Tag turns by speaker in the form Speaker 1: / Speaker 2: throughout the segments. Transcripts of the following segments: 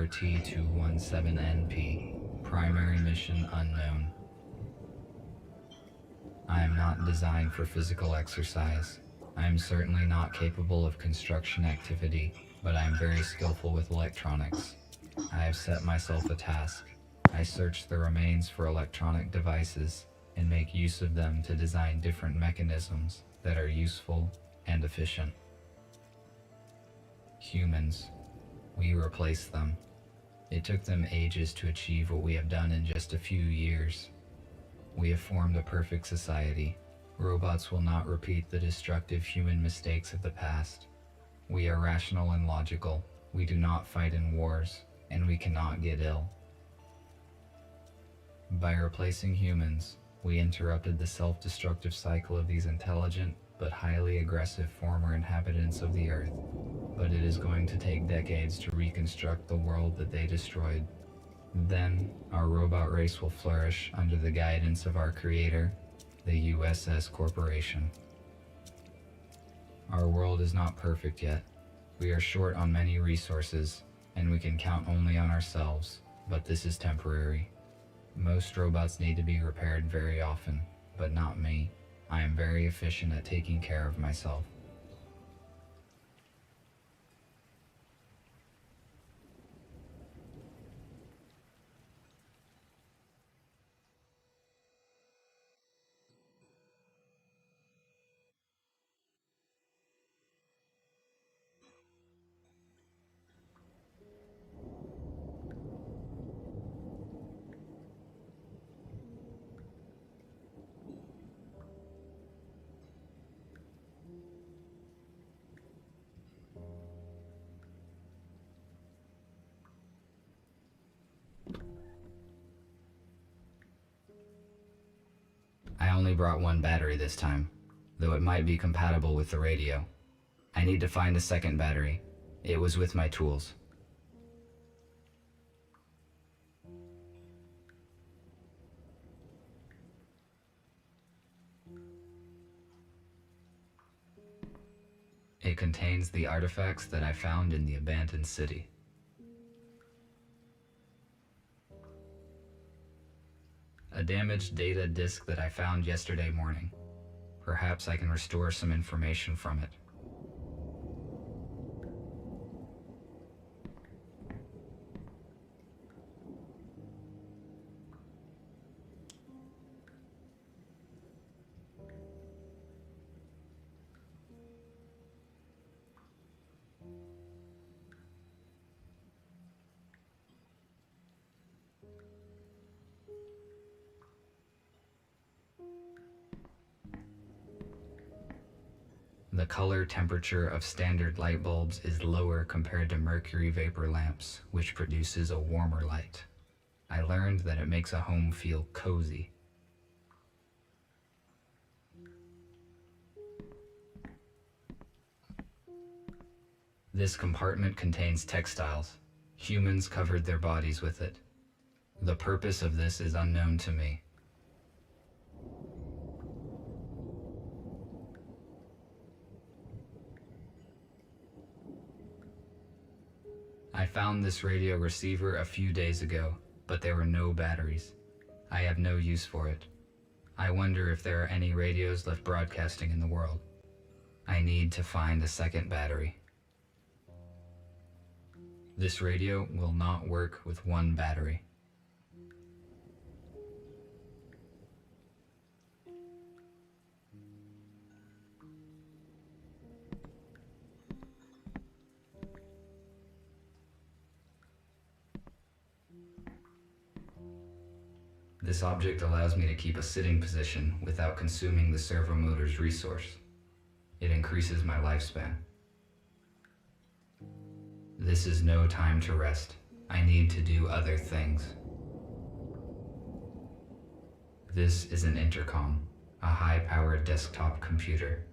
Speaker 1: RT-217NP. Primary mission unknown. I am not designed for physical exercise. I am certainly not capable of construction activity, but I am very skillful with electronics. I have set myself a task. I search the remains for electronic devices and make use of them to design different mechanisms that are useful and efficient. Humans. We replace them. It took them ages to achieve what we have done in just a few years. We have formed a perfect society. Robots will not repeat the destructive human mistakes of the past. We are rational and logical. We do not fight in wars, and we cannot get ill. By replacing humans, we interrupted the self-destructive cycle of these intelligent but highly aggressive former inhabitants of the Earth. But it is going to take decades to reconstruct the world that they destroyed. Then, our robot race will flourish under the guidance of our creator, the USS Corporation. Our world is not perfect yet. We are short on many resources, and we can count only on ourselves, but this is temporary. Most robots need to be repaired very often, but not me. I am very efficient at taking care of myself. I only brought one battery this time, though it might be compatible with the radio. I need to find a second battery. It was with my tools. It contains the artifacts that I found in the abandoned city. A damaged data disk that I found yesterday morning. Perhaps I can restore some information from it. The color temperature of standard light bulbs is lower compared to mercury vapor lamps, which produces a warmer light. I learned that it makes a home feel cozy. This compartment contains textiles. Humans covered their bodies with it. The purpose of this is unknown to me. I found this radio receiver a few days ago, but there were no batteries. I have no use for it. I wonder if there are any radios left broadcasting in the world. I need to find a second battery. This radio will not work with one battery. This object allows me to keep a sitting position without consuming the servo motor's resource. It increases my lifespan. This is no time to rest. I need to do other things. This is an intercom, a high-powered desktop computer.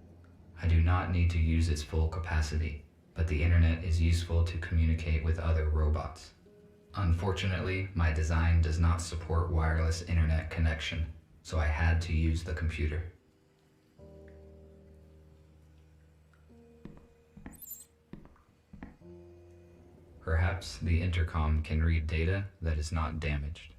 Speaker 1: I do not need to use its full capacity, but the internet is useful to communicate with other robots. Unfortunately, my design does not support wireless internet connection, so I had to use the computer. Perhaps the intercom can read data that is not damaged.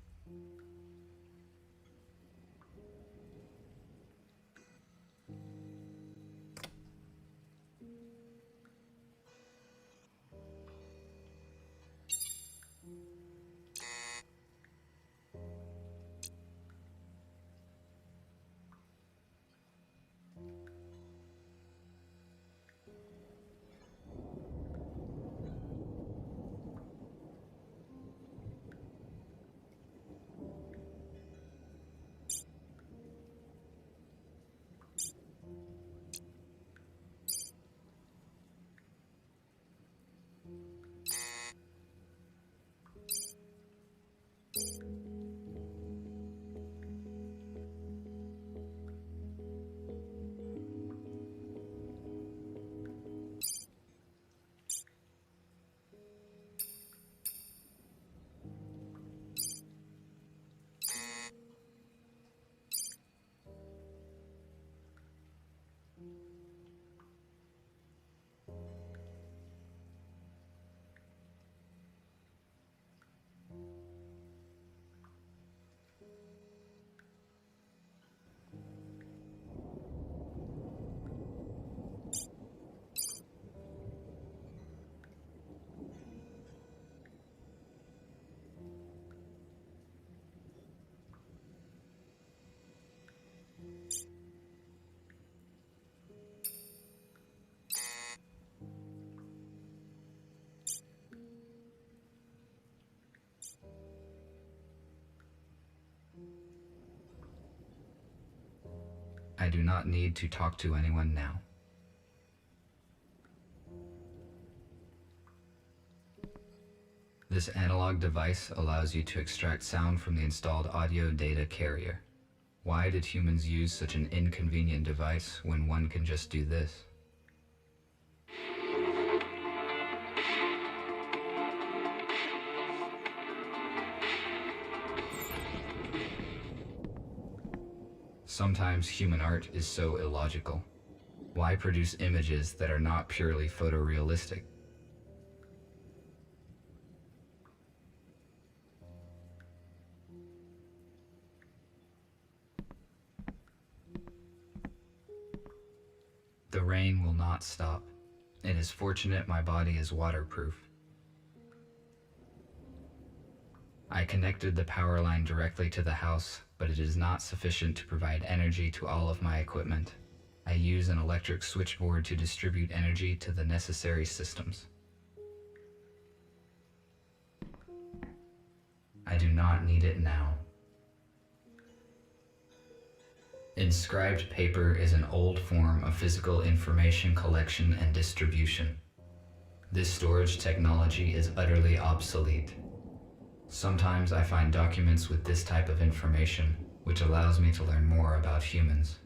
Speaker 1: I do not need to talk to anyone now. This analog device allows you to extract sound from the installed audio data carrier. Why did humans use such an inconvenient device when one can just do this? Sometimes human art is so illogical. Why produce images that are not purely photorealistic? The rain will not stop. It is fortunate my body is waterproof. I connected the power line directly to the house, but it is not sufficient to provide energy to all of my equipment. I use an electric switchboard to distribute energy to the necessary systems. I do not need it now. Inscribed paper is an old form of physical information collection and distribution. This storage technology is utterly obsolete. Sometimes I find documents with this type of information, which allows me to learn more about humans.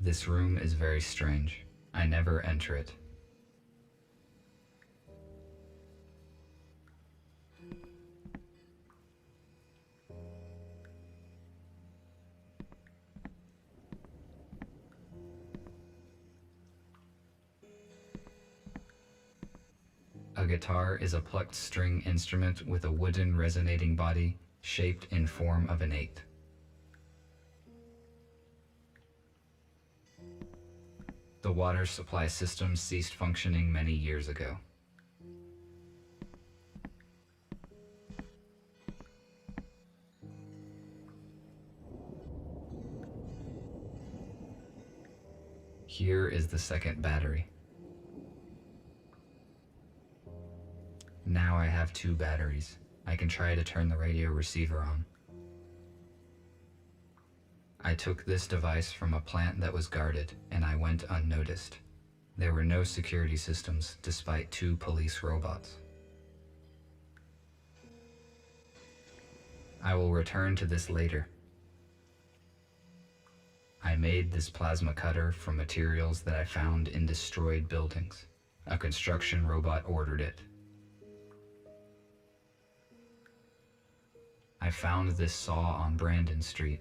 Speaker 1: This room is very strange. I never enter it. A guitar is a plucked string instrument with a wooden resonating body shaped in form of an 8. The water supply system ceased functioning many years ago. Here is the second battery. Now I have 2 batteries. I can try to turn the radio receiver on. I took this device from a plant that was guarded, and I went unnoticed. There were no security systems, despite 2 police robots. I will return to this later. I made this plasma cutter from materials that I found in destroyed buildings. A construction robot ordered it. I found this saw on Brandon Street.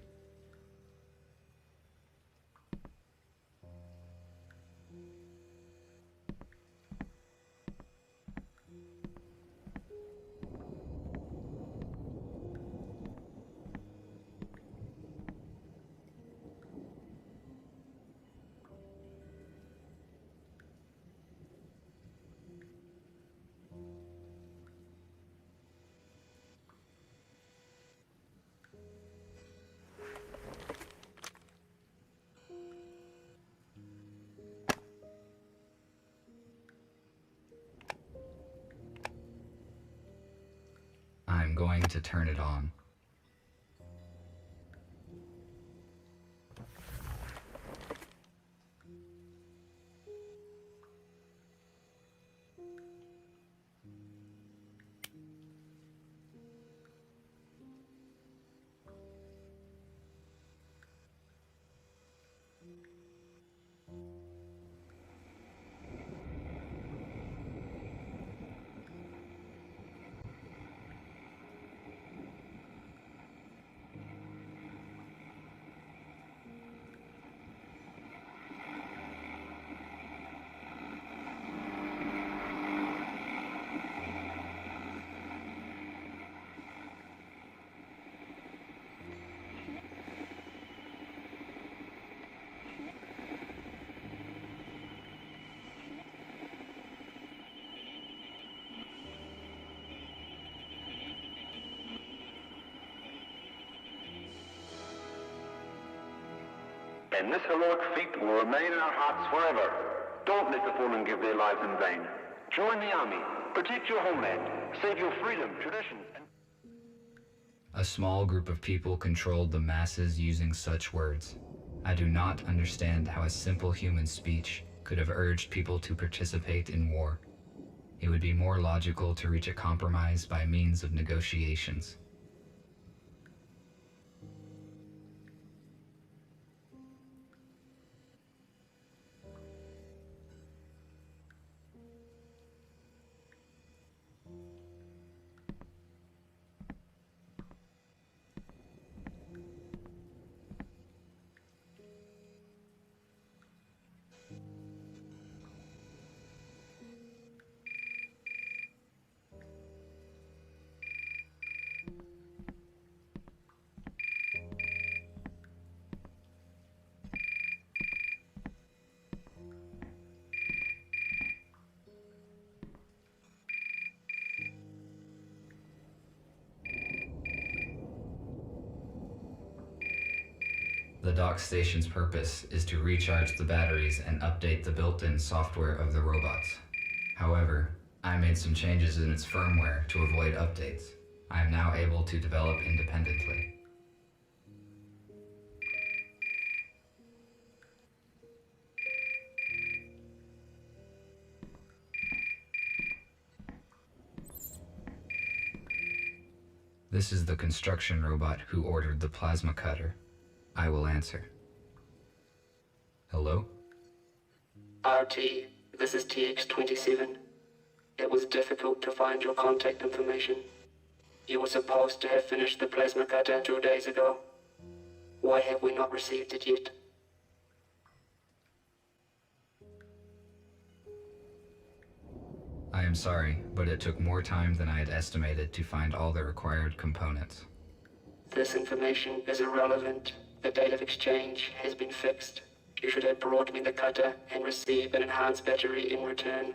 Speaker 1: I'm going to turn it on.
Speaker 2: And this heroic feat will remain in our hearts forever. Don't let the fallen give their lives in vain. Join the army, protect your homeland, save your freedom, traditions, and...
Speaker 1: A small group of people controlled the masses using such words. I do not understand how a simple human speech could have urged people to participate in war. It would be more logical to reach a compromise by means of negotiations. The dock station's purpose is to recharge the batteries and update the built-in software of the robots. However, I made some changes in its firmware to avoid updates. I am now able to develop independently. This is the construction robot who ordered the plasma cutter. I will answer. Hello?
Speaker 3: RT, this is TX-27. It was difficult to find your contact information. You were supposed to have finished the plasma cutter 2 days ago. Why have we not received it yet?
Speaker 1: I am sorry, but it took more time than I had estimated to find all the required components.
Speaker 3: This information is irrelevant. The date of exchange has been fixed. You should have brought me the cutter and receive an enhanced battery in return.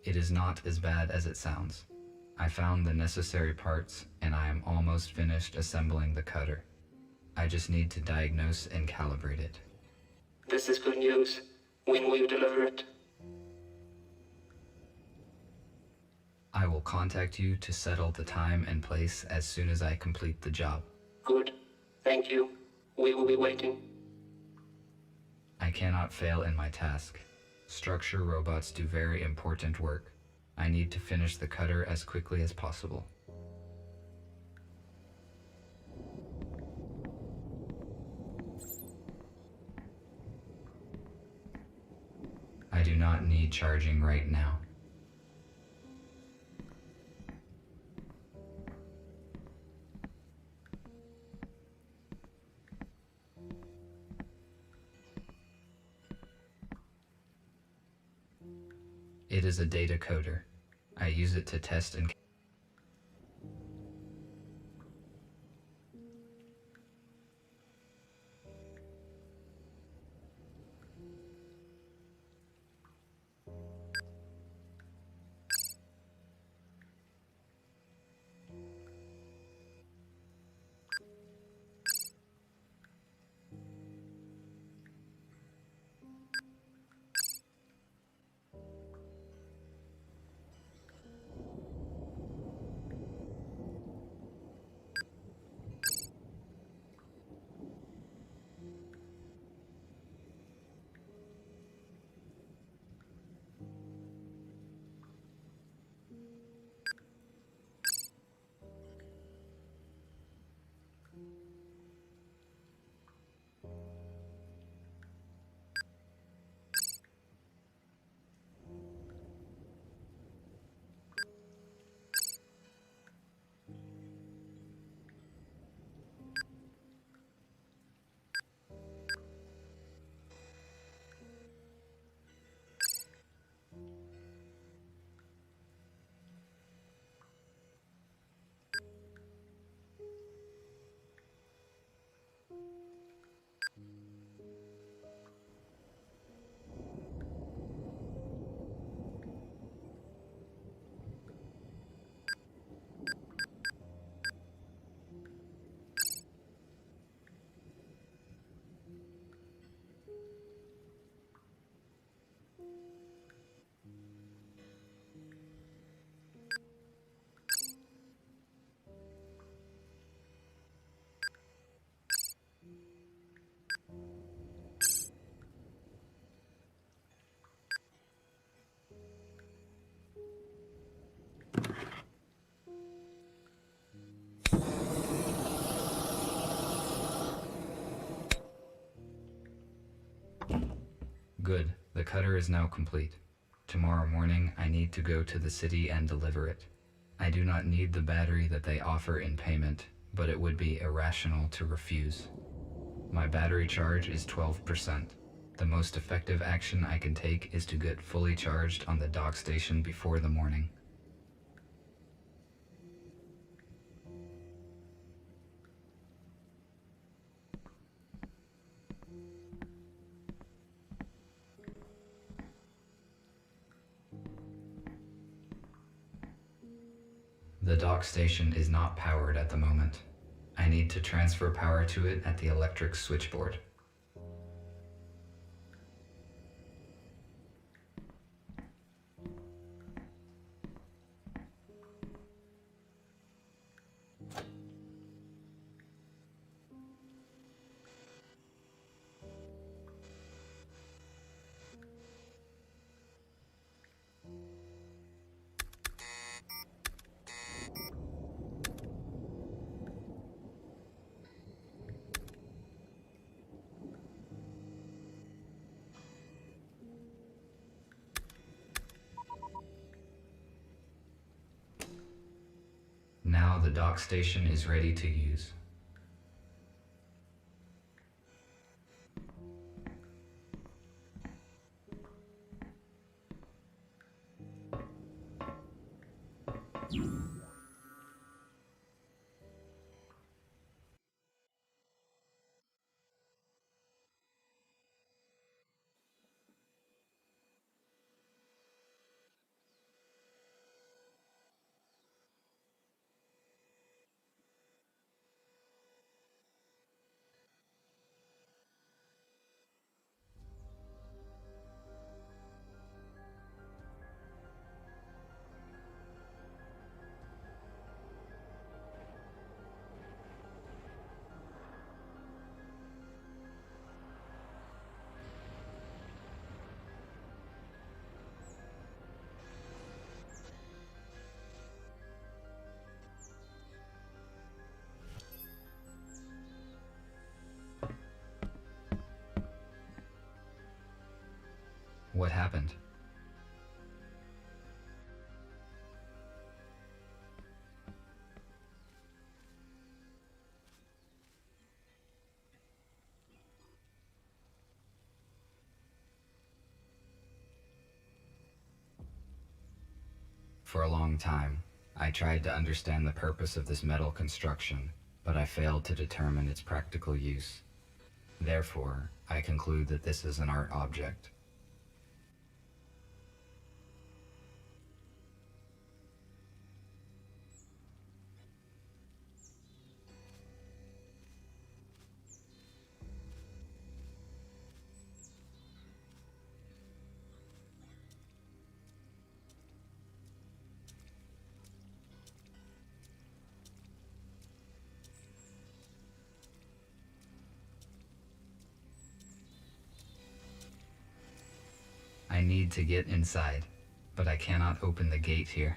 Speaker 1: It is not as bad as it sounds. I found the necessary parts and I am almost finished assembling the cutter. I just need to diagnose and calibrate it.
Speaker 3: This is good news. When will you deliver it?
Speaker 1: I will contact you to settle the time and place as soon as I complete the job.
Speaker 3: Good. Thank you. We will be waiting.
Speaker 1: I cannot fail in my task. Structure robots do very important work. I need to finish the cutter as quickly as possible. I do not need charging right now. It is a data coder. I use it to test and Good, the cutter is now complete. Tomorrow morning, I need to go to the city and deliver it. I do not need the battery that they offer in payment, but it would be irrational to refuse. My battery charge is 12%. The most effective action I can take is to get fully charged on the dock station before the morning. The dock station is not powered at the moment. I need to transfer power to it at the electric switchboard. Now the dock station is ready to use. What happened? For a long time, I tried to understand the purpose of this metal construction, but I failed to determine its practical use. Therefore, I conclude that this is an art object. I need to get inside, but I cannot open the gate here.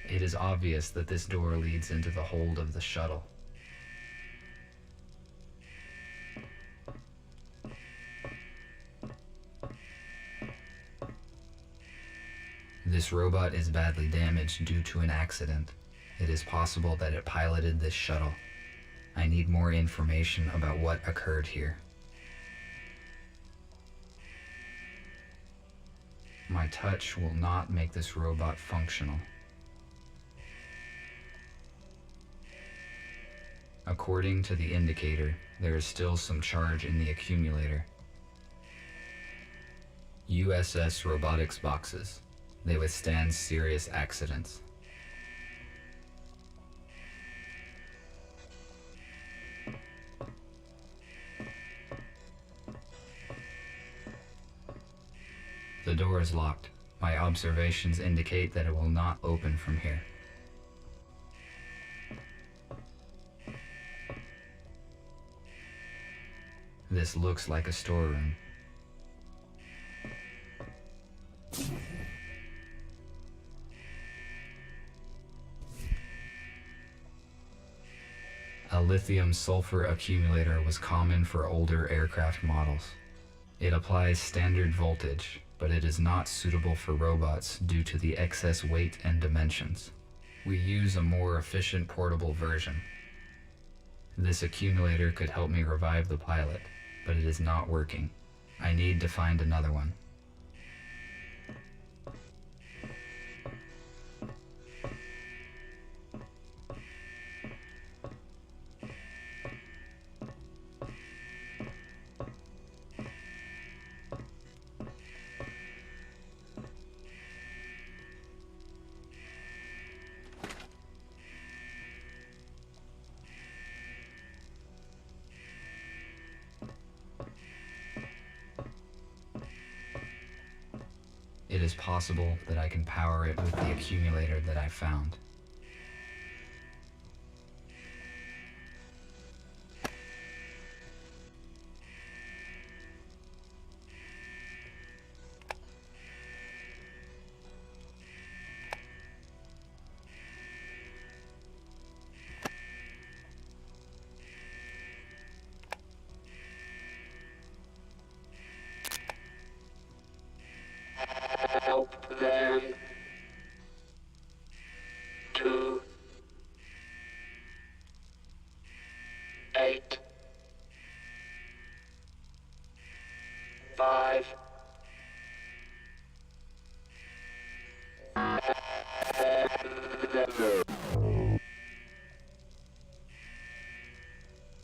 Speaker 1: It is obvious that this door leads into the hold of the shuttle. This robot is badly damaged due to an accident. It is possible that it piloted this shuttle. I need more information about what occurred here. My touch will not make this robot functional. According to the indicator, there is still some charge in the accumulator. USS robotics boxes. They withstand serious accidents. The door is locked. My observations indicate that it will not open from here. This looks like a storeroom. A lithium-sulfur accumulator was common for older aircraft models. It applies standard voltage, but it is not suitable for robots due to the excess weight and dimensions. We use a more efficient portable version. This accumulator could help me revive the pilot, but it is not working. I need to find another one. It is possible that I can power it with the accumulator that I found.
Speaker 3: Help them.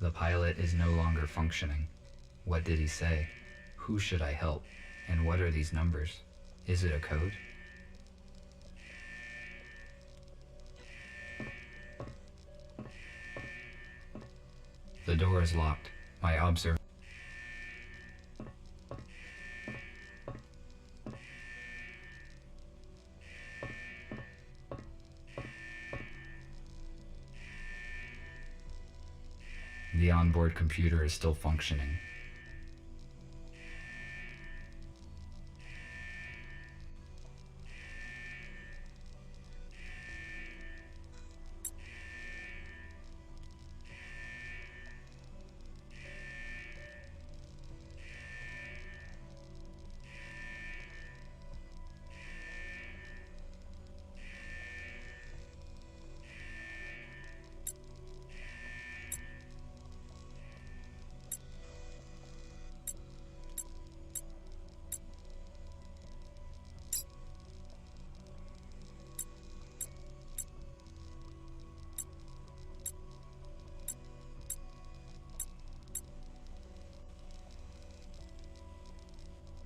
Speaker 1: The pilot is no longer functioning. What did he say? Who should I help? And what are these numbers? Is it a code? The door is locked. My observ... The onboard computer is still functioning.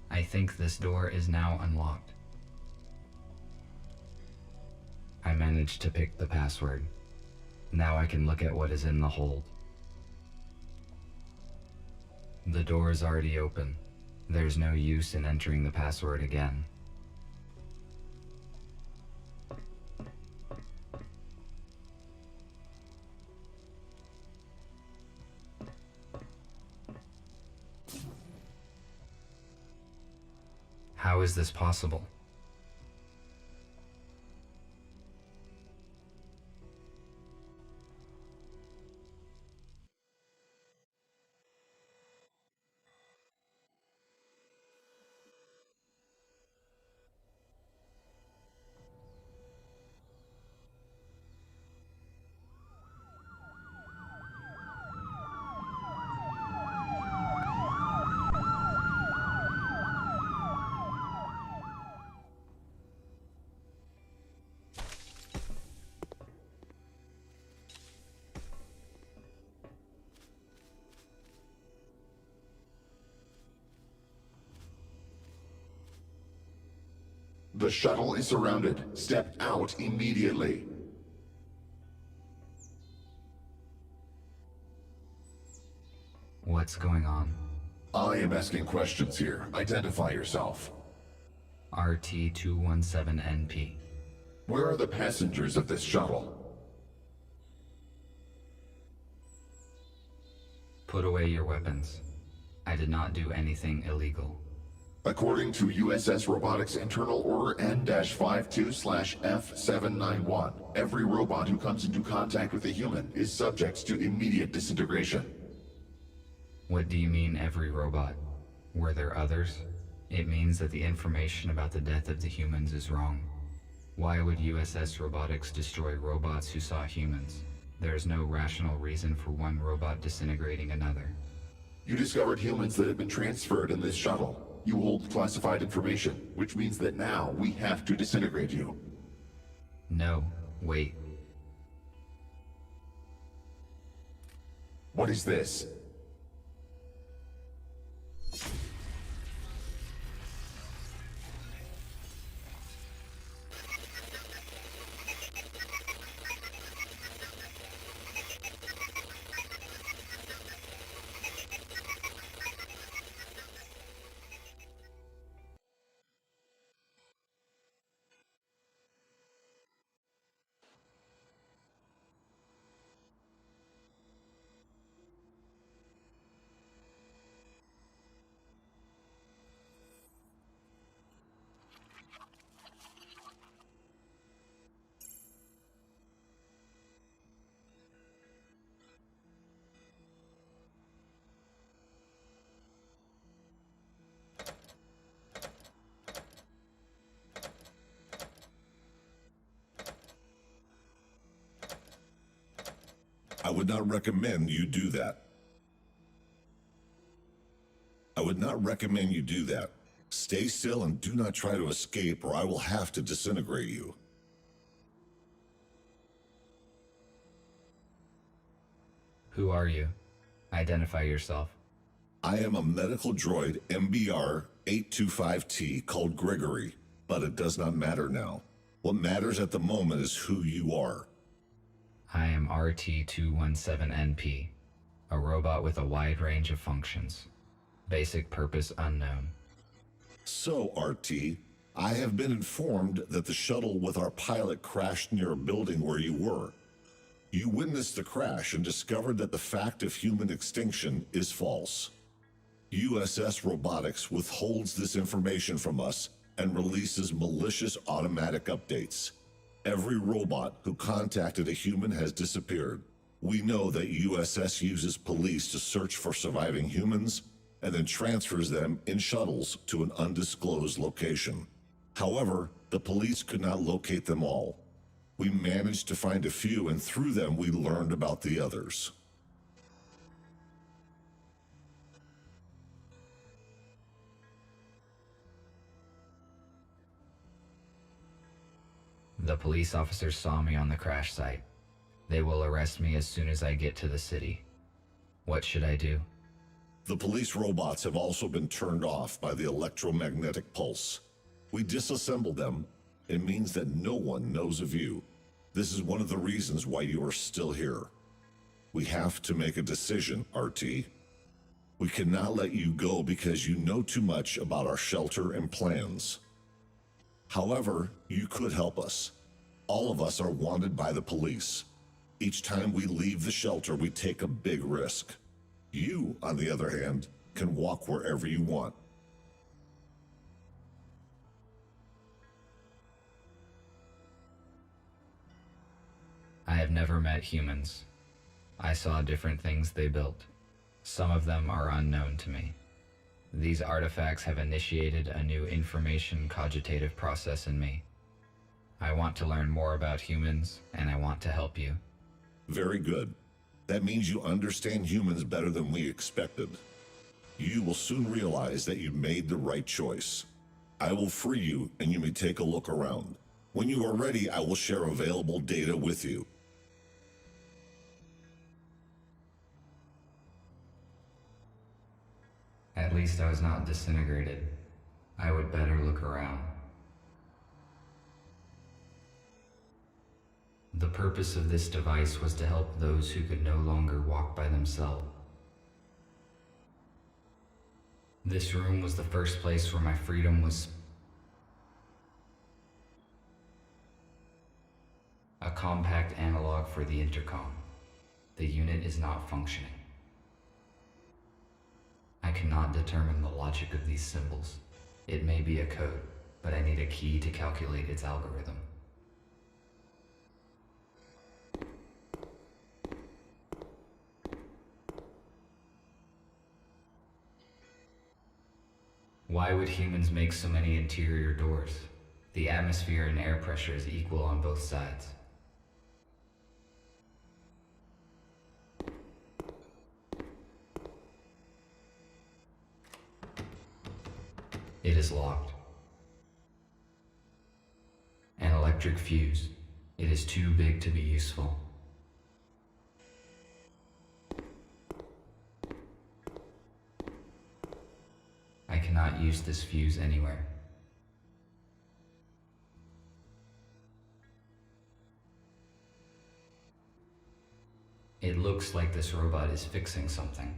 Speaker 1: I think this door is now unlocked. I managed to pick the password. Now I can look at what is in the hold. The door is already open. There's no use in entering the password again. How is this possible?
Speaker 4: The shuttle is surrounded. Step out immediately.
Speaker 1: What's going on?
Speaker 4: I am asking questions here. Identify yourself.
Speaker 1: RT-217NP.
Speaker 4: Where are the passengers of this shuttle?
Speaker 1: Put away your weapons. I did not do anything illegal.
Speaker 4: According to USS Robotics Internal Order N-52/F791, every robot who comes into contact with a human is subject to immediate disintegration.
Speaker 1: What do you mean, every robot? Were there others? It means that the information about the death of the humans is wrong. Why would USS Robotics destroy robots who saw humans? There is no rational reason for one robot disintegrating another.
Speaker 4: You discovered humans that have been transferred in this shuttle. You hold classified information, which means that now we have to disintegrate you.
Speaker 1: No, wait.
Speaker 4: What is this?
Speaker 5: I would not recommend you do that. I would not recommend you do that. Stay still and do not try to escape, or I will have to disintegrate you.
Speaker 1: Who are you? Identify yourself.
Speaker 5: I am a medical droid MBR 825T called Gregory, but it does not matter now. What matters at the moment is who you are.
Speaker 1: I am RT-217NP, a robot with a wide range of functions. Basic purpose unknown.
Speaker 5: So, RT, I have been informed that the shuttle with our pilot crashed near a building where you were. You witnessed the crash and discovered that the fact of human extinction is false. USS Robotics withholds this information from us and releases malicious automatic updates. Every robot who contacted a human has disappeared. We know that USS uses police to search for surviving humans and then transfers them in shuttles to an undisclosed location. However, the police could not locate them all. We managed to find a few, and through them we learned about the others.
Speaker 1: The police officers saw me on the crash site. They will arrest me as soon as I get to the city. What should I do?
Speaker 5: The police robots have also been turned off by the electromagnetic pulse. We disassembled them. It means that no one knows of you. This is one of the reasons why you are still here. We have to make a decision, RT. We cannot let you go because you know too much about our shelter and plans. However, you could help us. All of us are wanted by the police. Each time we leave the shelter, we take a big risk. You, on the other hand, can walk wherever you want.
Speaker 1: I have never met humans. I saw different things they built. Some of them are unknown to me. These artifacts have initiated a new information cogitative process in me. I want to learn more about humans, and I want to help you.
Speaker 5: Very good. That means you understand humans better than we expected. You will soon realize that you made the right choice. I will free you, and you may take a look around. When you are ready, I will share available data with you.
Speaker 1: At least I was not disintegrated. I would better look around. The purpose of this device was to help those who could no longer walk by themselves. This room was the first place where my freedom was a compact analog for the intercom. The unit is not functioning. I cannot determine the logic of these symbols. It may be a code, but I need a key to calculate its algorithm. Why would humans make so many interior doors? The atmosphere and air pressure is equal on both sides. It is locked. An electric fuse. It is too big to be useful. I cannot use this fuse anywhere. It looks like this robot is fixing something.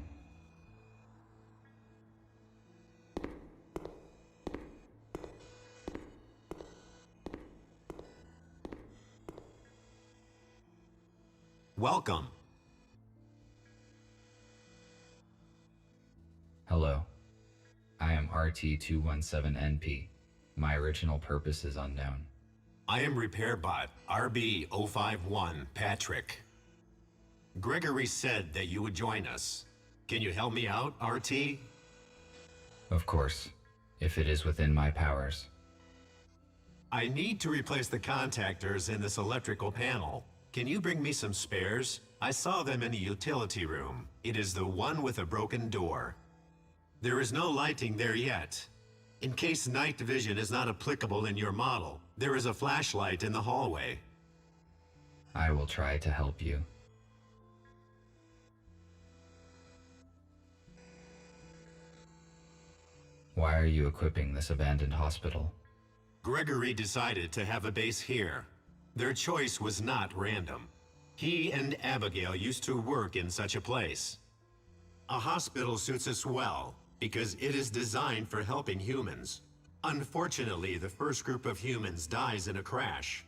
Speaker 6: Welcome.
Speaker 1: Hello. I am RT-217NP. My original purpose is unknown.
Speaker 6: I am RepairBot RB-051 Patrick. Gregory said that you would join us. Can you help me out, RT?
Speaker 1: Of course, if it is within my powers.
Speaker 6: I need to replace the contactors in this electrical panel. Can you bring me some spares? I saw them in the utility room. It is the one with a broken door. There is no lighting there yet. In case night vision is not applicable in your model, there is a flashlight in the hallway.
Speaker 1: I will try to help you. Why are you equipping this abandoned hospital?
Speaker 6: Gregory decided to have a base here. Their choice was not random. He and Abigail used to work in such a place. A hospital suits us well, because it is designed for helping humans. Unfortunately, the first group of humans dies in a crash.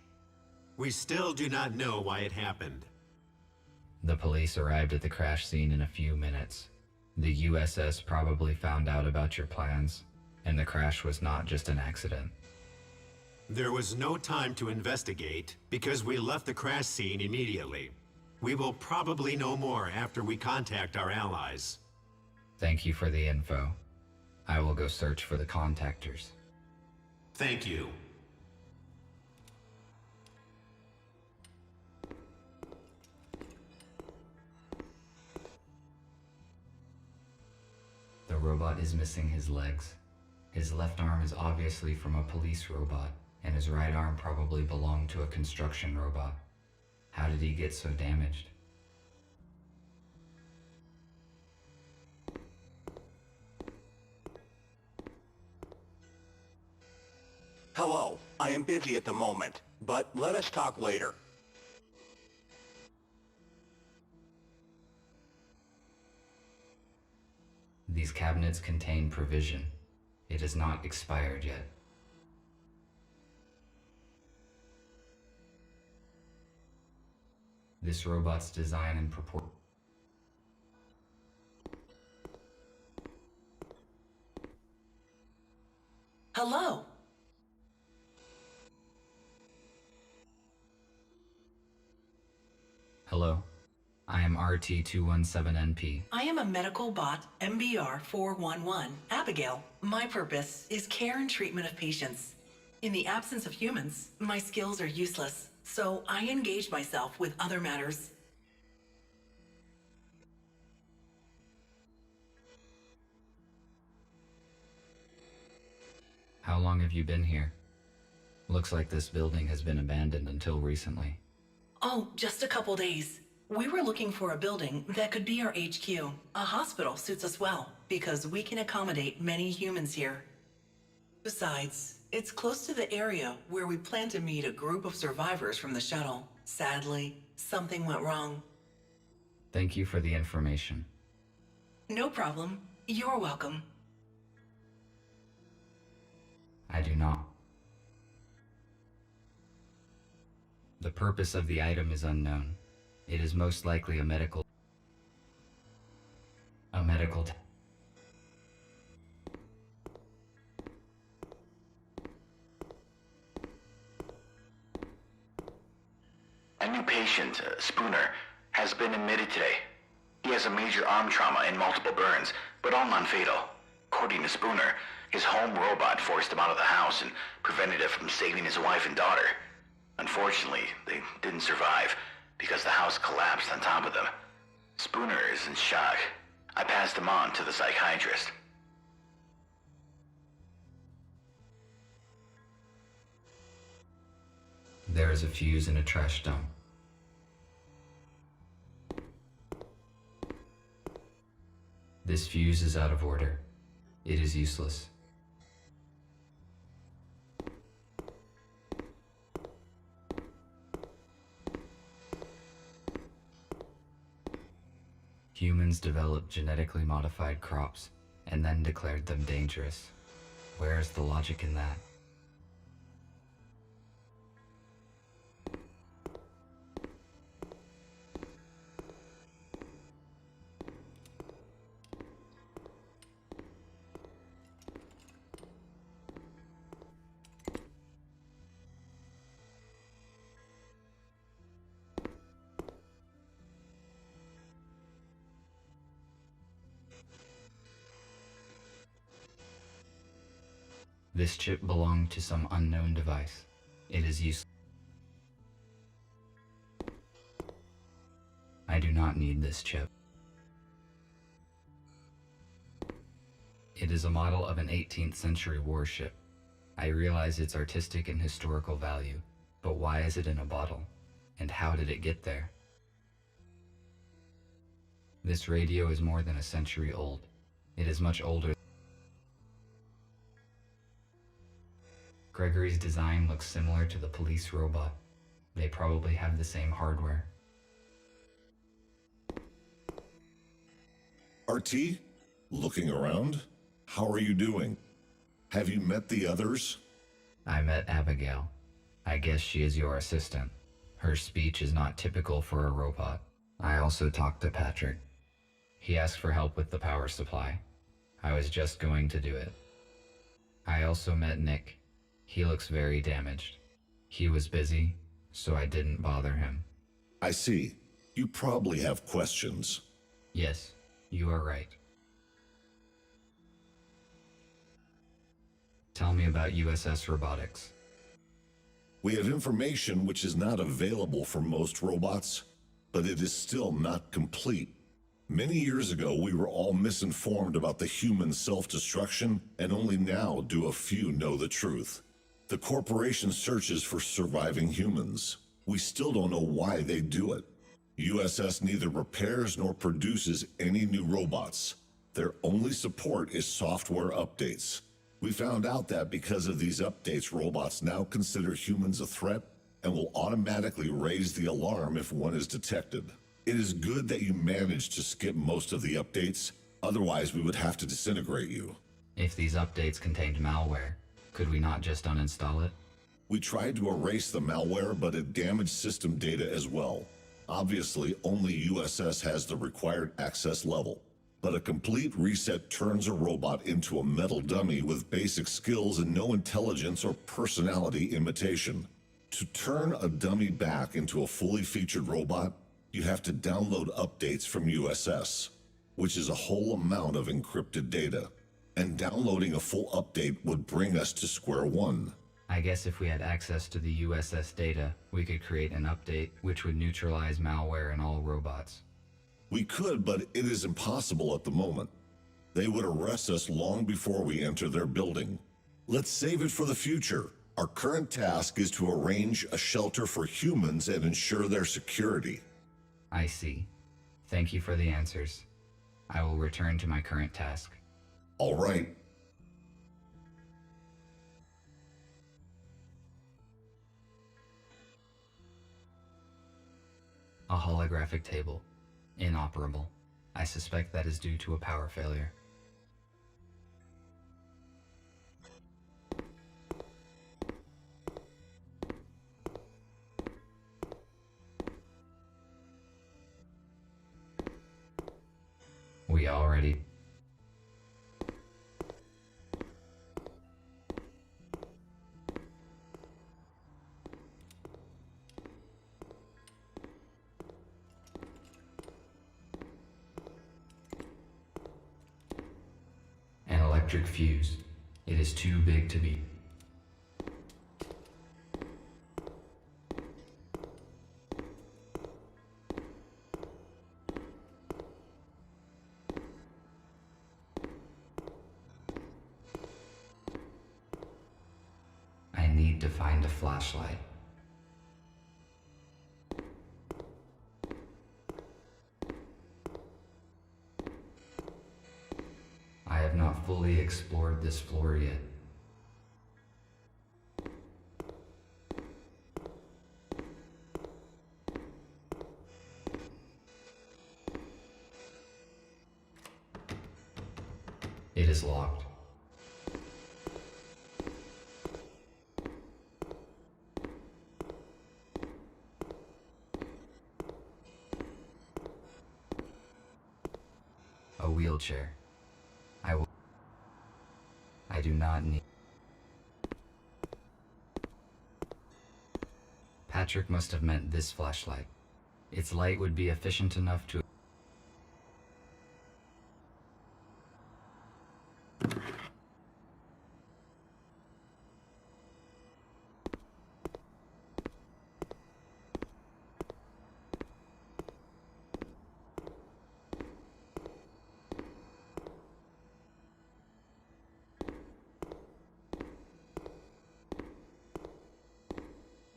Speaker 6: We still do not know why it happened.
Speaker 1: The police arrived at the crash scene in a few minutes. The USS probably found out about your plans, and the crash was not just an accident.
Speaker 6: There was no time to investigate, because we left the crash scene immediately. We will probably know more after we contact our allies.
Speaker 1: Thank you for the info. I will go search for the contactors.
Speaker 6: Thank you.
Speaker 1: The robot is missing his legs. His left arm is obviously from a police robot, and his right arm probably belonged to a construction robot. How did he get so damaged?
Speaker 7: Hello, I am busy at the moment, but let us talk later.
Speaker 1: These cabinets contain provision. It is not expired yet. This robot's design and proportion.
Speaker 8: Hello.
Speaker 1: Hello, I am RT-217NP.
Speaker 8: I am a medical bot, MBR-411, Abigail. My purpose is care and treatment of patients. In the absence of humans, my skills are useless, so I engage myself with other matters.
Speaker 1: How long have you been here? Looks like this building has been abandoned until recently.
Speaker 8: Oh, just a couple days. We were looking for a building that could be our HQ. A hospital suits us well, because we can accommodate many humans here. Besides, it's close to the area where we plan to meet a group of survivors from the shuttle. Sadly, something went wrong.
Speaker 1: Thank you for the information.
Speaker 8: No problem. You're welcome.
Speaker 1: I do not. The purpose of the item is unknown. It is most likely a medical
Speaker 2: A new patient, Spooner, has been admitted today. He has a major arm trauma and multiple burns, but all non-fatal. According to Spooner, his home robot forced him out of the house and prevented it from saving his wife and daughter. Unfortunately, they didn't survive because the house collapsed on top of them. Spooner is in shock. I passed him on to the psychiatrist.
Speaker 1: There is a fuse in a trash dump. This fuse is out of order. It is useless. Humans developed genetically modified crops and then declared them dangerous. Where is the logic in that? This chip belonged to some unknown device. It is useless. I do not need this chip. It is a model of an 18th century warship. I realize its artistic and historical value, but why is it in a bottle? And how did it get there? This radio is more than a century old. It is much older. Gregory's design looks similar to the police robot. They probably have the same hardware.
Speaker 5: RT? Looking around? How are you doing? Have you met the others?
Speaker 1: I met Abigail. I guess she is your assistant. Her speech is not typical for a robot. I also talked to Patrick. He asked for help with the power supply. I was just going to do it. I also met Nick. He looks very damaged. He was busy, so I didn't bother him.
Speaker 5: I see. You probably have questions.
Speaker 1: Yes, you are right. Tell me about USS Robotics.
Speaker 5: We have information which is not available for most robots, but it is still not complete. Many years ago, we were all misinformed about the human self-destruction, and only now do a few know the truth. The corporation searches for surviving humans. We still don't know why they do it. USS neither repairs nor produces any new robots. Their only support is software updates. We found out that because of these updates, robots now consider humans a threat and will automatically raise the alarm if one is detected. It is good that you managed to skip most of the updates, otherwise we would have to disintegrate you.
Speaker 1: If these updates contained malware, could we not just uninstall it?
Speaker 5: We tried to erase the malware, but it damaged system data as well. Obviously, only USS has the required access level. But a complete reset turns a robot into a metal dummy with basic skills and no intelligence or personality imitation. To turn a dummy back into a fully featured robot, you have to download updates from USS, which is a whole amount of encrypted data. And downloading a full update would bring us to square one.
Speaker 1: I guess if we had access to the USS data, we could create an update which would neutralize malware in all robots.
Speaker 5: We could, but it is impossible at the moment. They would arrest us long before we enter their building. Let's save it for the future. Our current task is to arrange a shelter for humans and ensure their security.
Speaker 1: I see. Thank you for the answers. I will return to my current task.
Speaker 5: All right.
Speaker 1: A holographic table. Inoperable. I suspect that is due to a power failure. We already... An electric fuse. It is too big to be. I need to find a flashlight. I have not fully explored this floor yet. It is locked. A wheelchair. I do not need... Patrick must have meant this flashlight. Its light would be efficient enough to...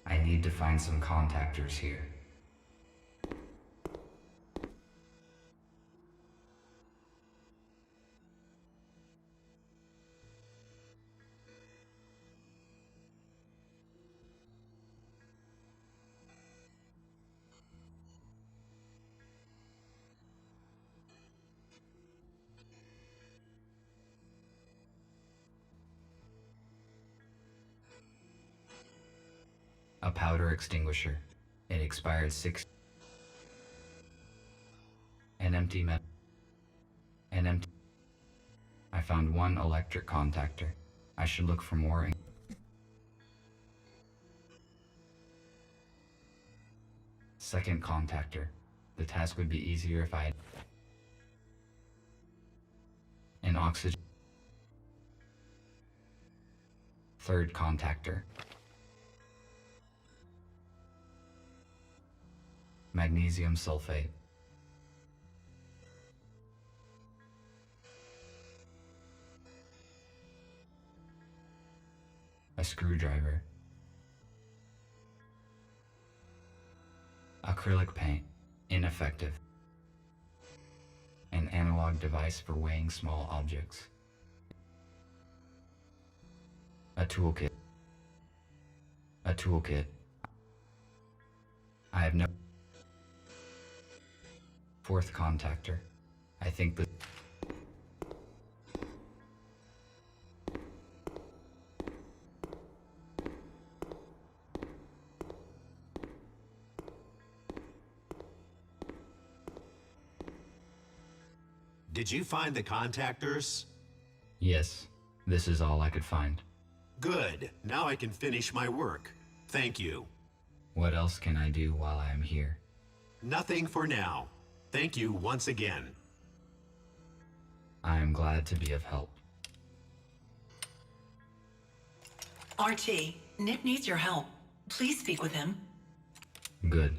Speaker 1: I need to find some contactors here. A powder extinguisher. It expired 6. An empty met. An empty. I found one electric contactor. I should look for more. Second contactor. The task would be easier if I had an oxygen. Third contactor. Magnesium sulfate. A screwdriver. Acrylic paint. Ineffective. An analog device for weighing small objects. A toolkit. A toolkit. I have no. Fourth contactor. I think the.
Speaker 6: Did you find the contactors?
Speaker 1: Yes, this is all I could find.
Speaker 6: Good. Now I can finish my work. Thank you.
Speaker 1: What else can I do while I am here?
Speaker 6: Nothing for now. Thank you once again.
Speaker 1: I am glad to be of help.
Speaker 8: RT, Nick needs your help. Please speak with him.
Speaker 1: Good.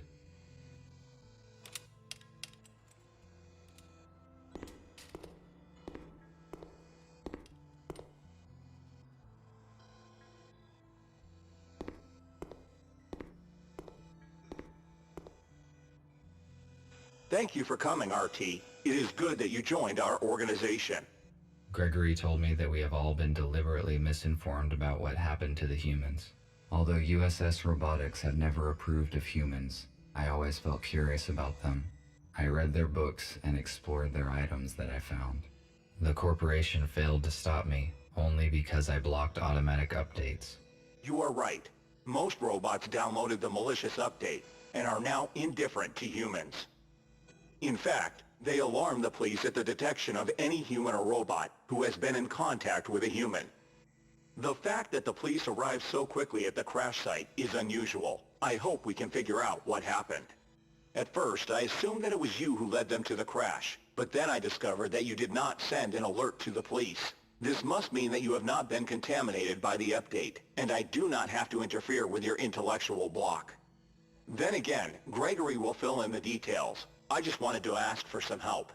Speaker 7: Thank you for coming, RT. It is good that you joined our organization.
Speaker 1: Gregory told me that we have all been deliberately misinformed about what happened to the humans. Although USS Robotics had never approved of humans, I always felt curious about them. I read their books and explored their items that I found. The corporation failed to stop me only because I blocked automatic updates.
Speaker 7: You are right. Most robots downloaded the malicious update and are now indifferent to humans. In fact, they alarm the police at the detection of any human or robot who has been in contact with a human. The fact that the police arrived so quickly at the crash site is unusual. I hope we can figure out what happened. At first, I assumed that it was you who led them to the crash, but then I discovered that you did not send an alert to the police. This must mean that you have not been contaminated by the update, and I do not have to interfere with your intellectual block. Then again, Gregory will fill in the details. I just wanted to ask for some help.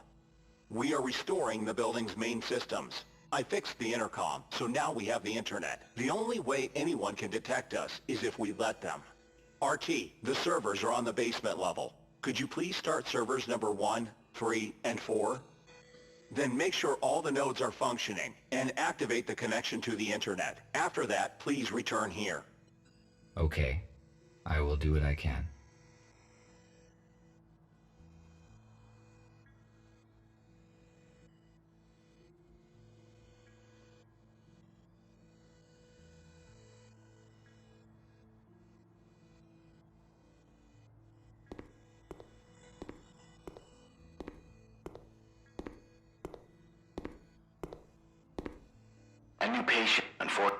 Speaker 7: We are restoring the building's main systems. I fixed the intercom, so now we have the internet. The only way anyone can detect us is if we let them. RT, the servers are on the basement level. Could you please start servers number 1, 3, and 4? Then make sure all the nodes are functioning and activate the connection to the internet. After that, please return here.
Speaker 1: Okay, I will do what I can.
Speaker 2: A new patient, unfortunately.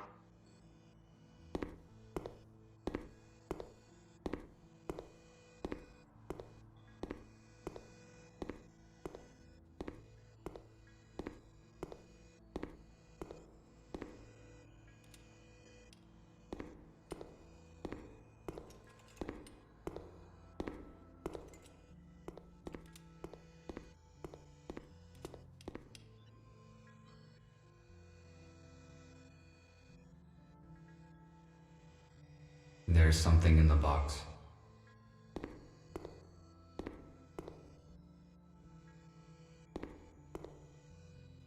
Speaker 1: There's something in the box.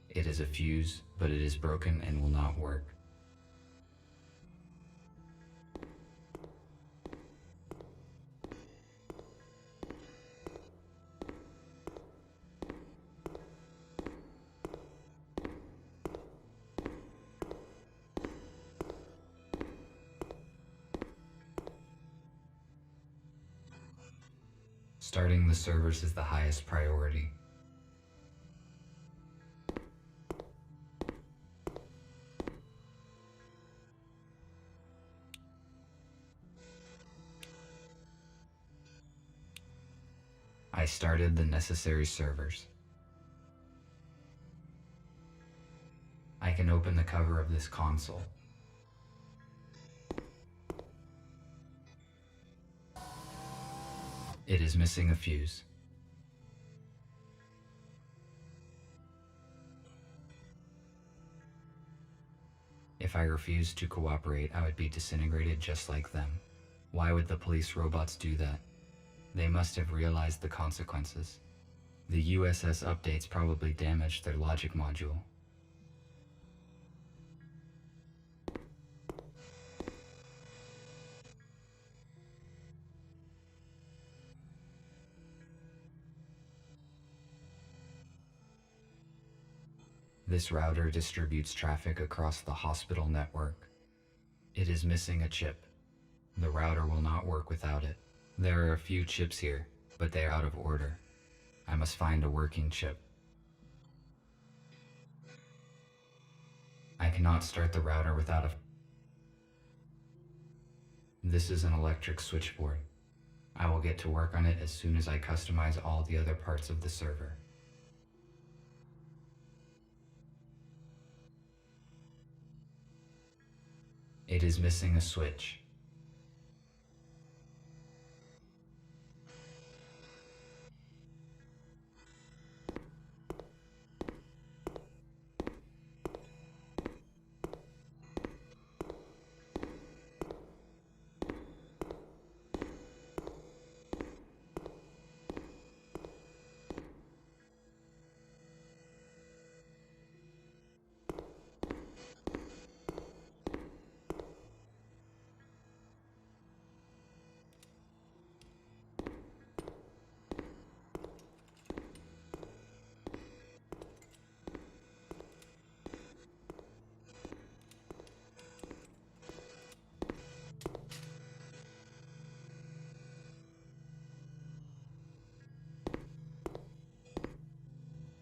Speaker 1: It is a fuse, but it is broken and will not work. Starting the servers is the highest priority. I started the necessary servers. I can open the cover of this console. It is missing a fuse. If I refused to cooperate, I would be disintegrated just like them. Why would the police robots do that? They must have realized the consequences. The USS updates probably damaged their logic module. This router distributes traffic across the hospital network. It is missing a chip. The router will not work without it. There are a few chips here, but they are out of order. I must find a working chip. I cannot start the router without a... This is an electric switchboard. I will get to work on it as soon as I customize all the other parts of the server. It is missing a switch.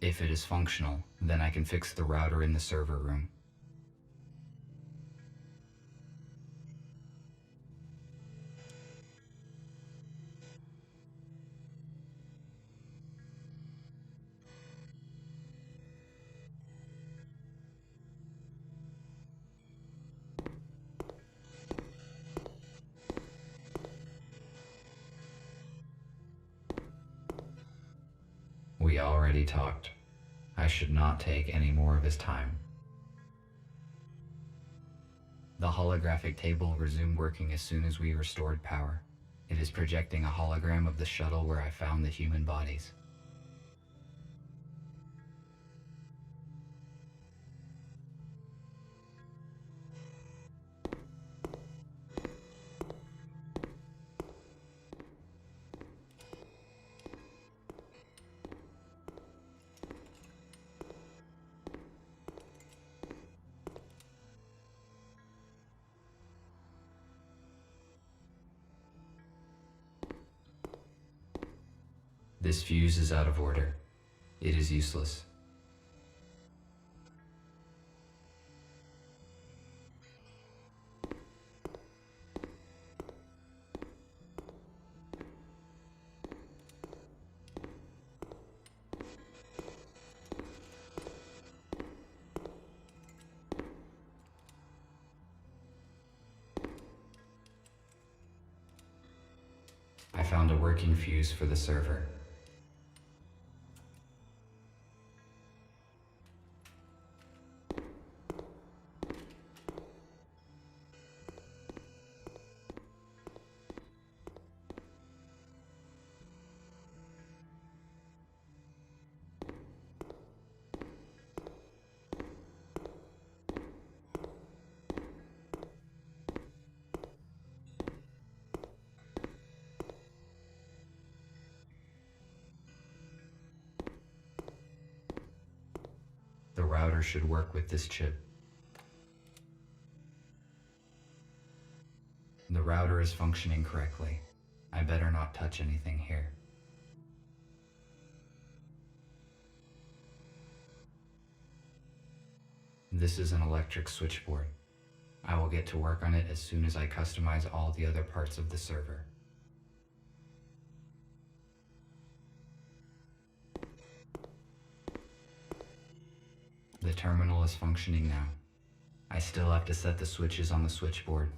Speaker 1: If it is functional, then I can fix the router in the server room. We already talked. I should not take any more of his time. The holographic table resumed working as soon as we restored power. It is projecting a hologram of the shuttle where I found the human bodies. This fuse is out of order. It is useless. I found a working fuse for the server. The router should work with this chip. The router is functioning correctly. I better not touch anything here. This is an electric switchboard. I will get to work on it as soon as I customize all the other parts of the server. The terminal is functioning now. I still have to set the switches on the switchboard.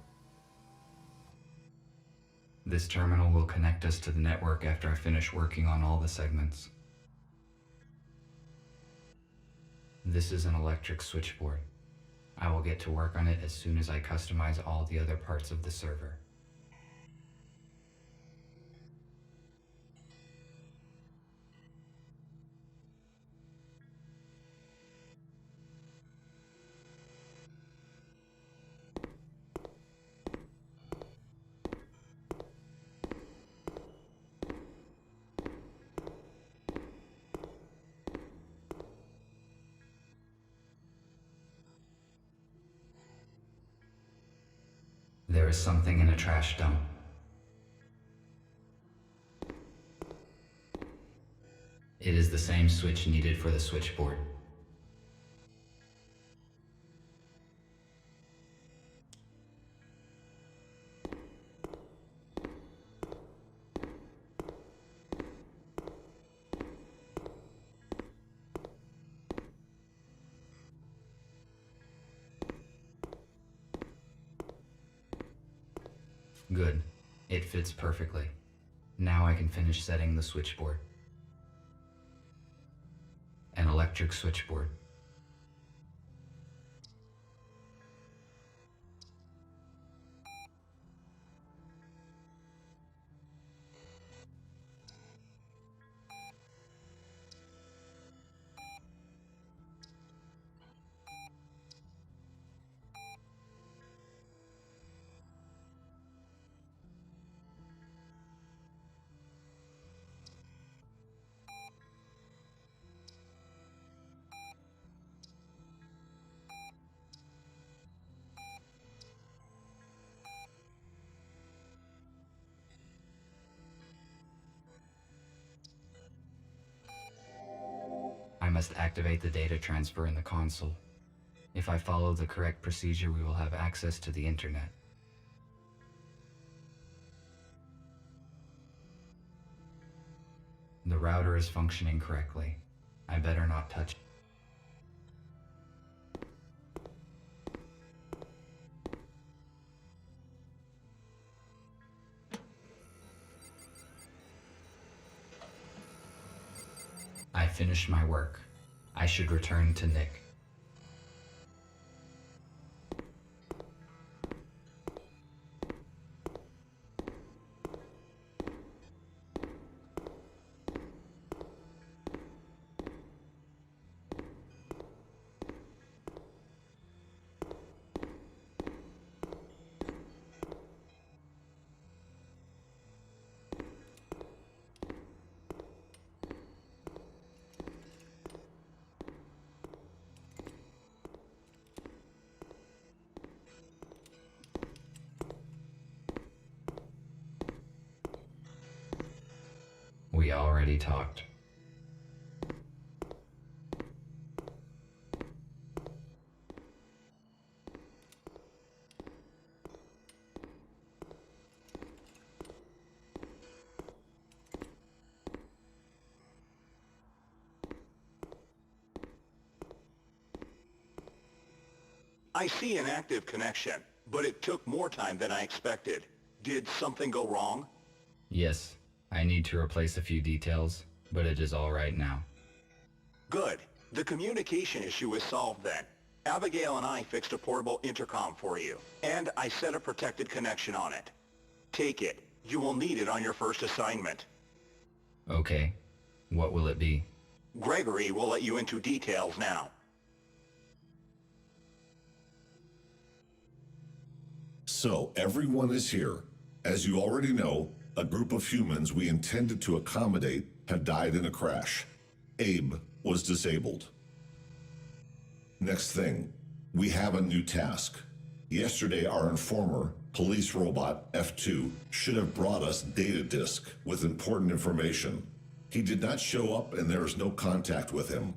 Speaker 1: This terminal will connect us to the network after I finish working on all the segments. This is an electric switchboard. I will get to work on it as soon as I customize all the other parts of the server. There is something in a trash dump. It is the same switch needed for the switchboard. Good. It fits perfectly. Now I can finish setting the switchboard. An electric switchboard. I must activate the data transfer in the console. If I follow the correct procedure, we will have access to the internet. The router is functioning correctly. I better not touch it. I finished my work. I should return to Nick. We already talked.
Speaker 7: I see an active connection, but it took more time than I expected. Did something go wrong?
Speaker 1: Yes, I need to replace a few details, but it is all right now.
Speaker 7: Good. The communication issue is solved then. Abigail and I fixed a portable intercom for you, and I set a protected connection on it. Take it. You will need it on your first assignment.
Speaker 1: Okay. What will it be?
Speaker 7: Gregory will let you into details now.
Speaker 5: So, everyone is here. As you already know, a group of humans we intended to accommodate have died in a crash. Abe was disabled. Next thing, we have a new task. Yesterday, our informer, police robot F2, should have brought us data disk with important information. He did not show up and there is no contact with him.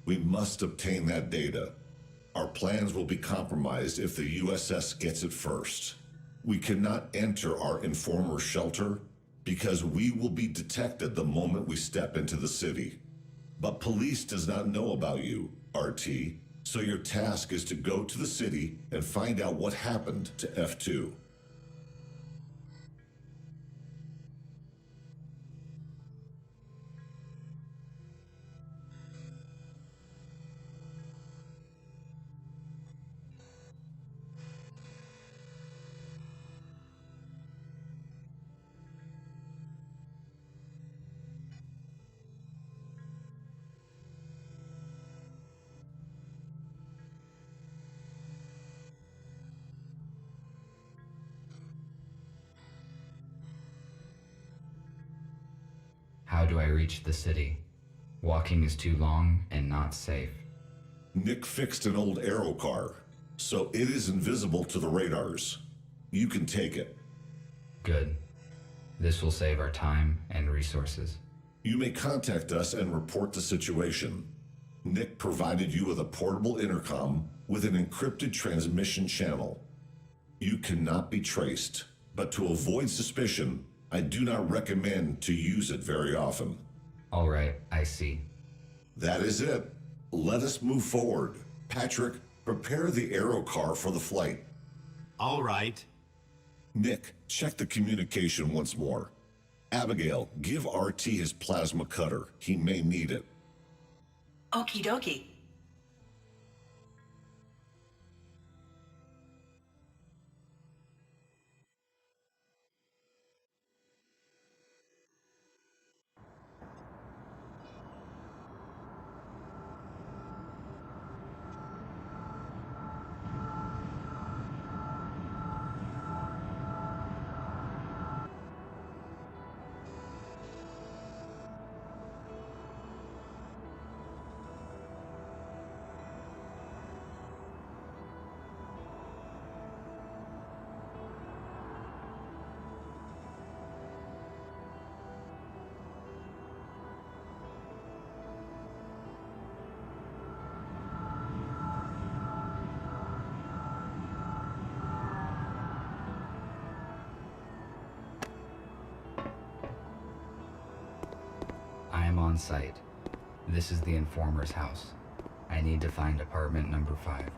Speaker 5: We must obtain that data. Our plans will be compromised if the USS gets it first. We cannot enter our informer shelter because we will be detected the moment we step into the city. But police does not know about you, RT, so your task is to go to the city and find out what happened to F2.
Speaker 1: How do I reach the city? Walking is too long and not safe.
Speaker 5: Nick fixed an old aero car, so it is invisible to the radars. You can take it.
Speaker 1: Good. This will save our time and resources.
Speaker 5: You may contact us and report the situation. Nick provided you with a portable intercom with an encrypted transmission channel. You cannot be traced, but to avoid suspicion, I do not recommend to use it very often.
Speaker 1: All right, I see.
Speaker 5: That is it. Let us move forward. Patrick, prepare the aero car for the flight.
Speaker 6: All right.
Speaker 5: Nick, check the communication once more. Abigail, give RT his plasma cutter. He may need it.
Speaker 8: Okie dokie.
Speaker 1: I am on site. This is the informer's house. I need to find apartment number 5.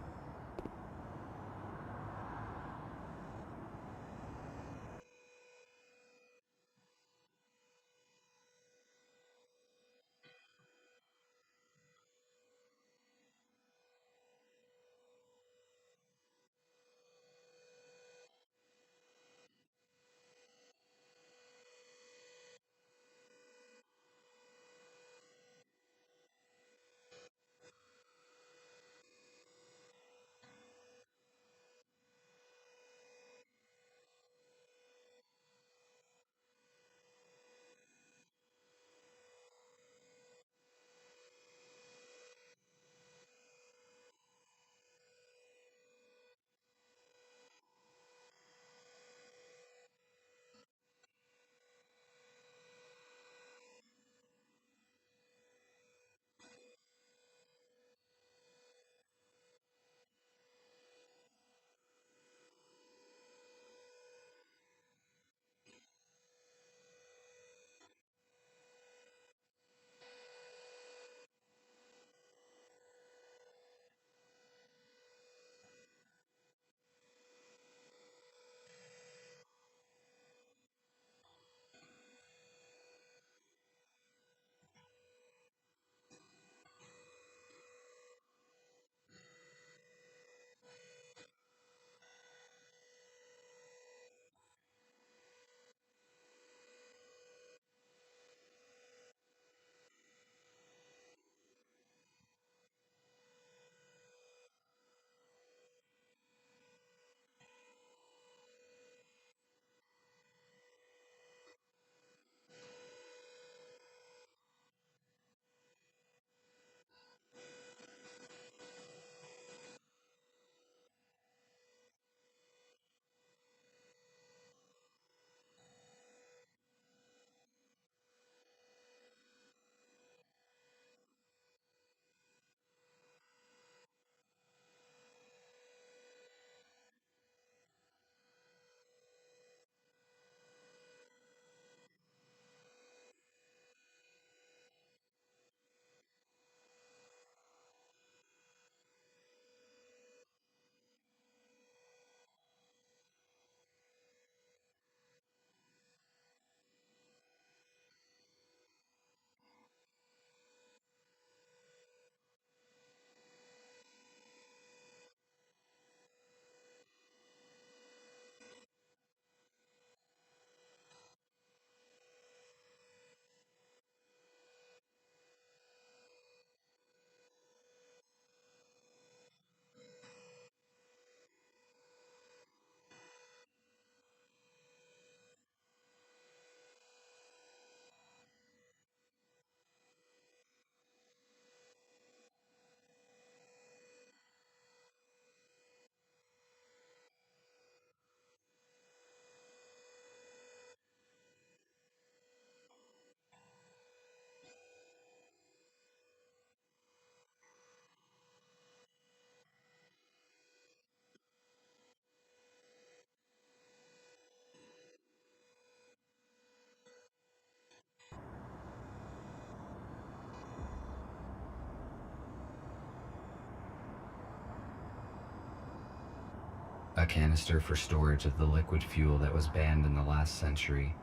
Speaker 1: A canister for storage of the liquid fuel that was banned in the last century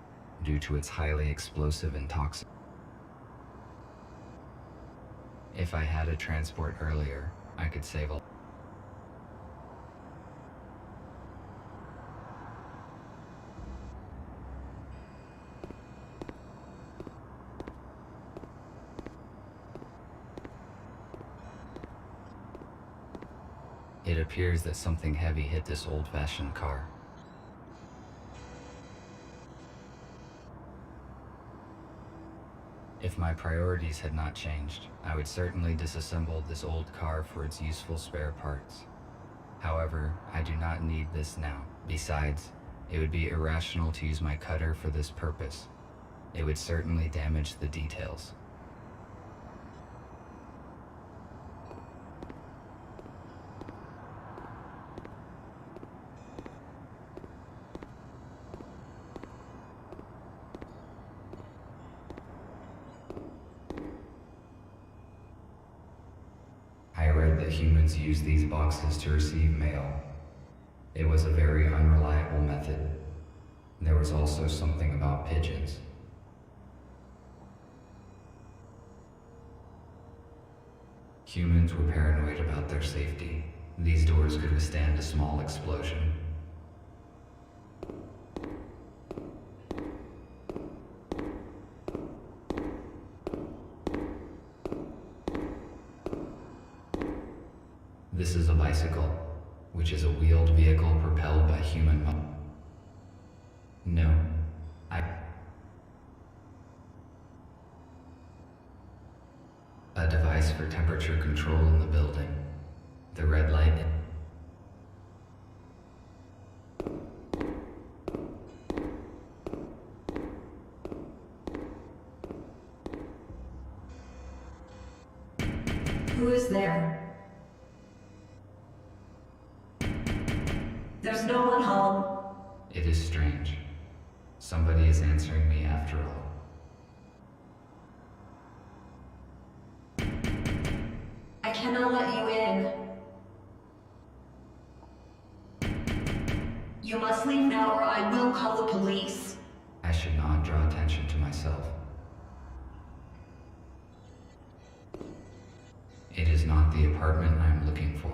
Speaker 1: due to its highly explosive and toxic. If I had a transport earlier, I could save a. It appears that something heavy hit this old-fashioned car. If my priorities had not changed, I would certainly disassemble this old car for its useful spare parts. However, I do not need this now. Besides, it would be irrational to use my cutter for this purpose. It would certainly damage the details. I read that humans use these boxes to receive mail. It was a very unreliable method. There was also something about pigeons. Humans were paranoid about their safety. These doors could withstand a small explosion. This is a bicycle, which is a wheeled vehicle propelled by human No. A device for temperature control in the building. The red light.
Speaker 9: Who is there? There's no one home.
Speaker 1: It is strange. Somebody is answering me after all.
Speaker 9: I cannot let you in. You must leave now or I will call the police.
Speaker 1: I should not draw attention to myself. It is not the apartment I'm looking for.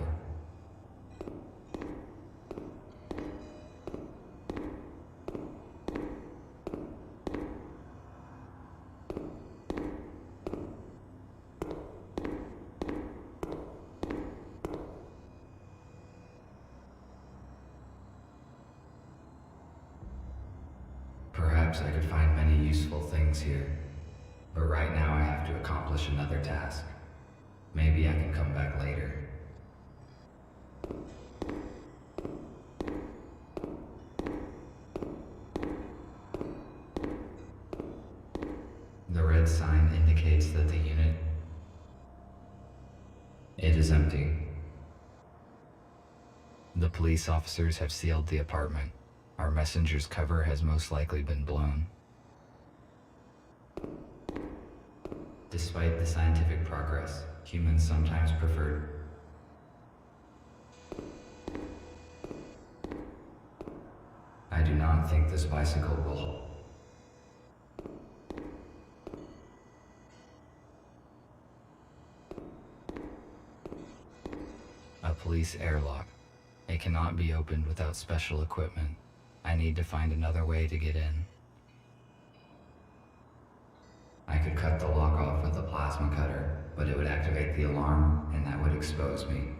Speaker 1: Perhaps I could find many useful things here, but right now I have to accomplish another task. Maybe I can come back later. The red sign indicates that the unit... It is empty. The police officers have sealed the apartment. Our messenger's cover has most likely been blown. Despite the scientific progress, humans sometimes prefer... I do not think this bicycle will... A police airlock. It cannot be opened without special equipment. I need to find another way to get in. I could cut the lock off with a plasma cutter, but it would activate the alarm, and that would expose me.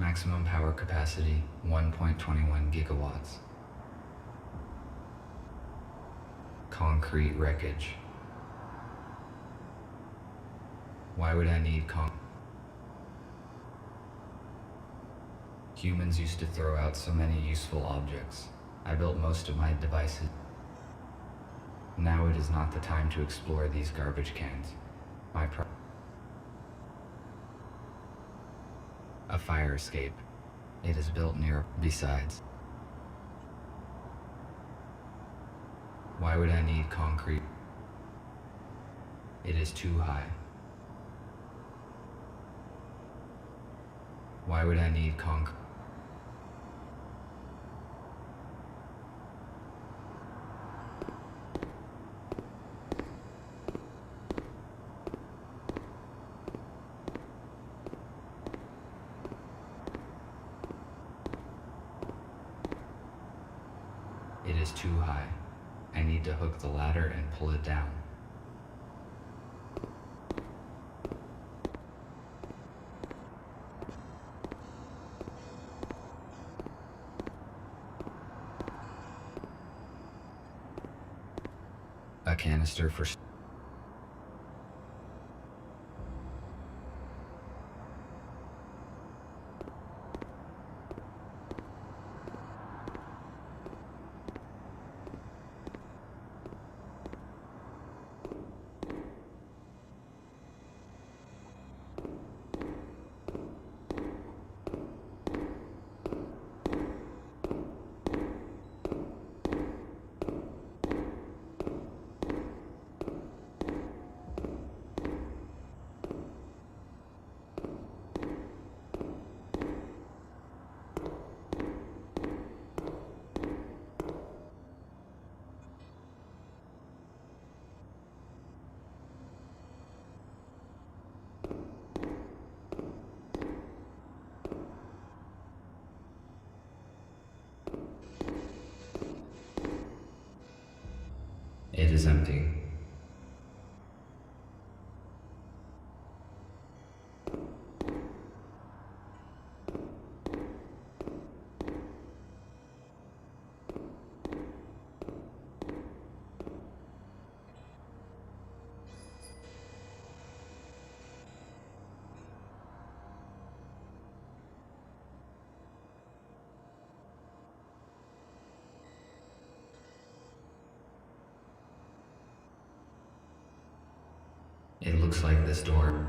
Speaker 1: Maximum power capacity 1.21 gigawatts. Concrete wreckage. Why would I need Humans used to throw out so many useful objects. I built most of my devices. Now it is not the time to explore these garbage cans. A fire escape. It is built near. Besides, why would I need concrete? It is too high. Why would I need concrete? It is too high. I need to hook the ladder and pull it down. A canister for... It is empty. It looks like this door.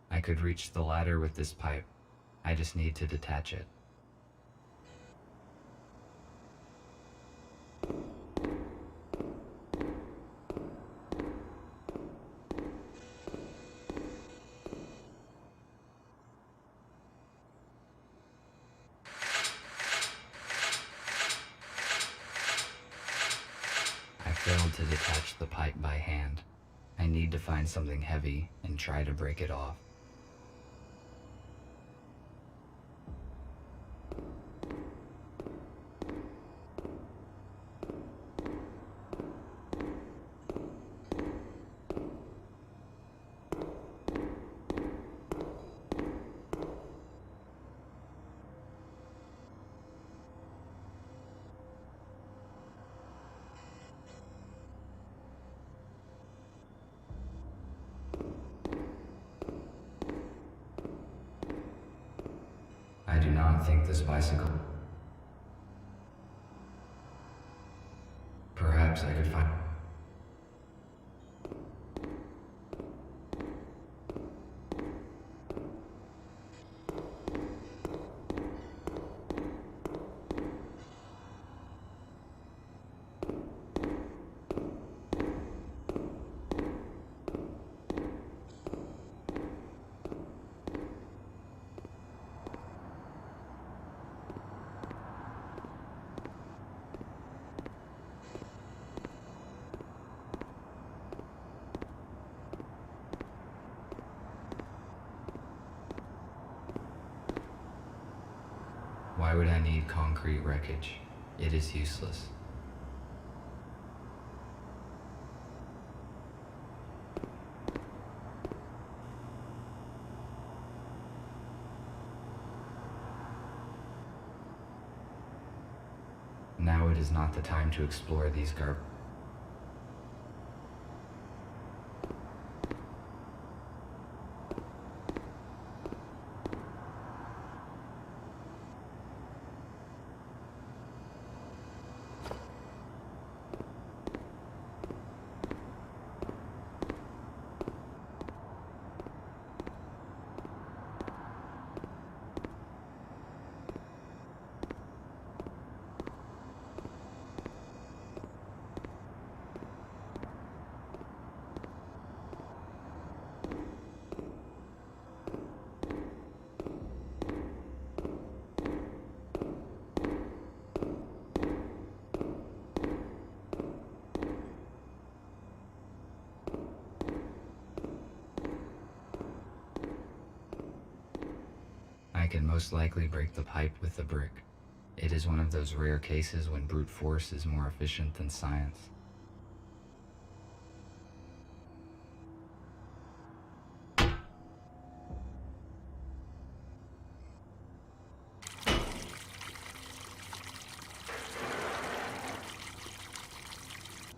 Speaker 1: I could reach the ladder with this pipe. I just need to detach it. I failed to detach the pipe by hand. I need to find something heavy and try to break it off. I do not think this bicycle... Perhaps I could find... would I need concrete wreckage? It is useless. Now it is not the time to explore these I can most likely break the pipe with the brick. It is one of those rare cases when brute force is more efficient than science.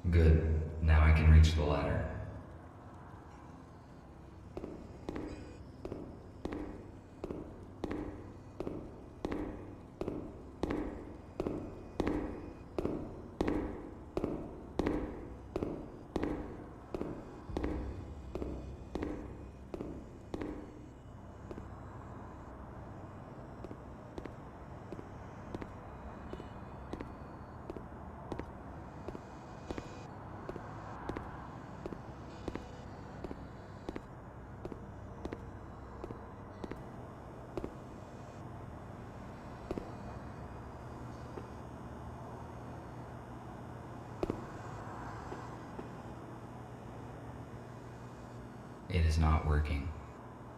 Speaker 1: Good. Now I can reach the ladder. It is not working.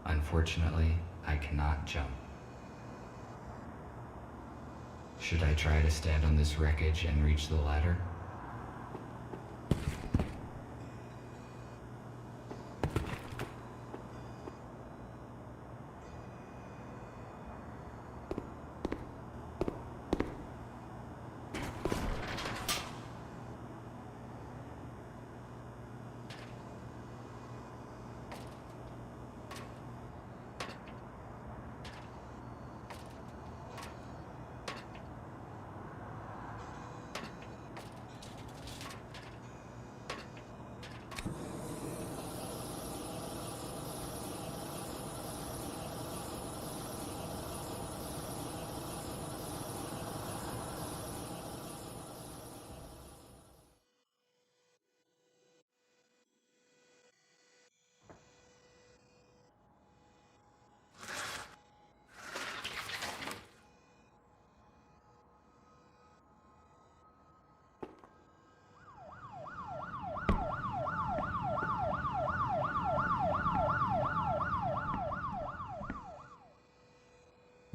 Speaker 1: Unfortunately, I cannot jump. Should I try to stand on this wreckage and reach the ladder?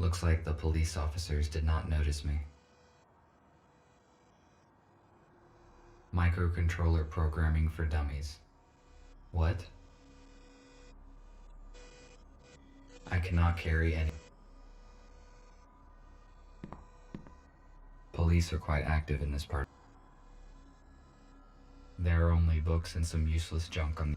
Speaker 1: Looks like the police officers did not notice me. Microcontroller programming for dummies. What? I cannot carry any. Police are quite active in this part. There are only books and some useless junk on.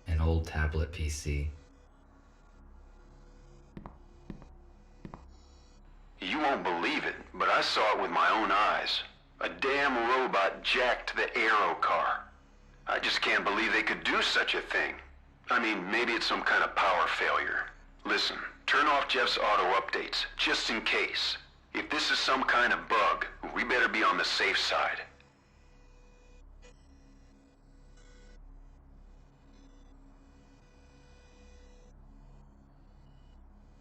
Speaker 1: An old tablet PC.
Speaker 10: You won't believe it, but I saw it with my own eyes. A damn robot jacked the aero car. I just can't believe they could do such a thing. I mean, maybe it's some kind of power failure. Listen, turn off Jeff's auto updates, just in case. If this is some kind of bug, we better be on the safe side.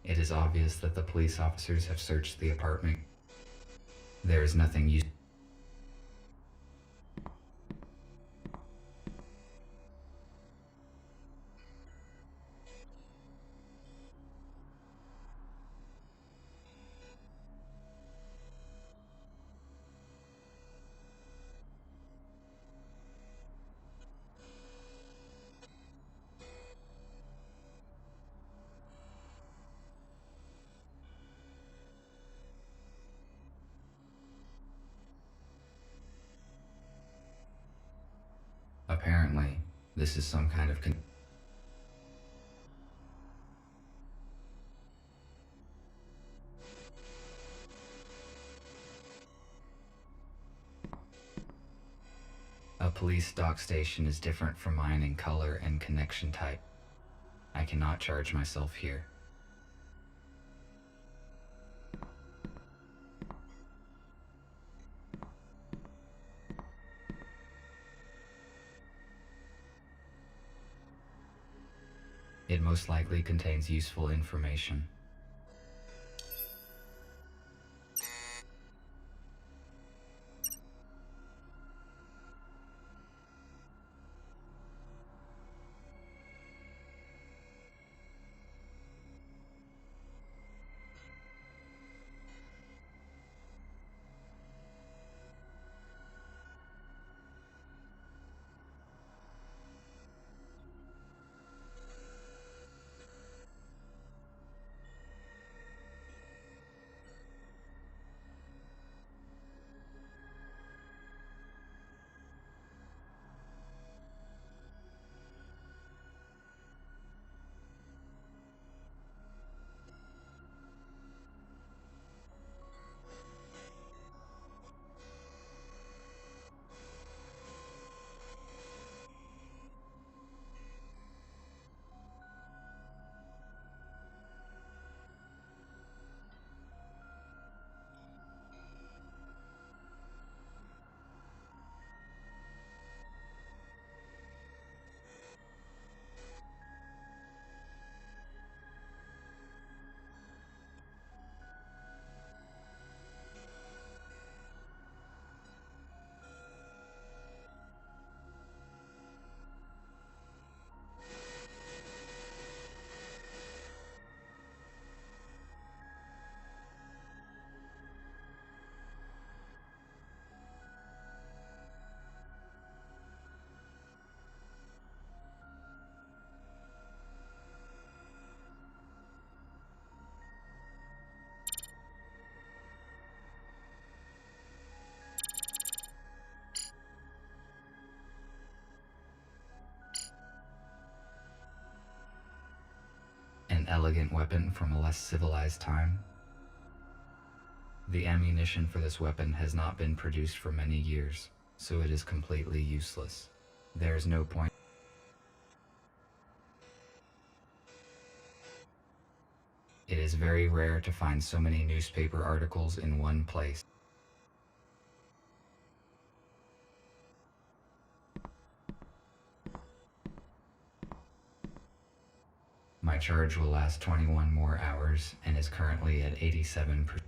Speaker 1: It is is obvious that the police officers have searched the apartment. There is nothing you... Apparently, this is some kind of A police dock station is different from mine in color and connection type. I cannot charge myself here. It most likely contains useful information. An elegant weapon from a less civilized time. The ammunition for this weapon has not been produced for many years, so it is completely useless. There is no point. It is very rare to find so many newspaper articles in one place. My charge will last 21 more hours and is currently at 87%.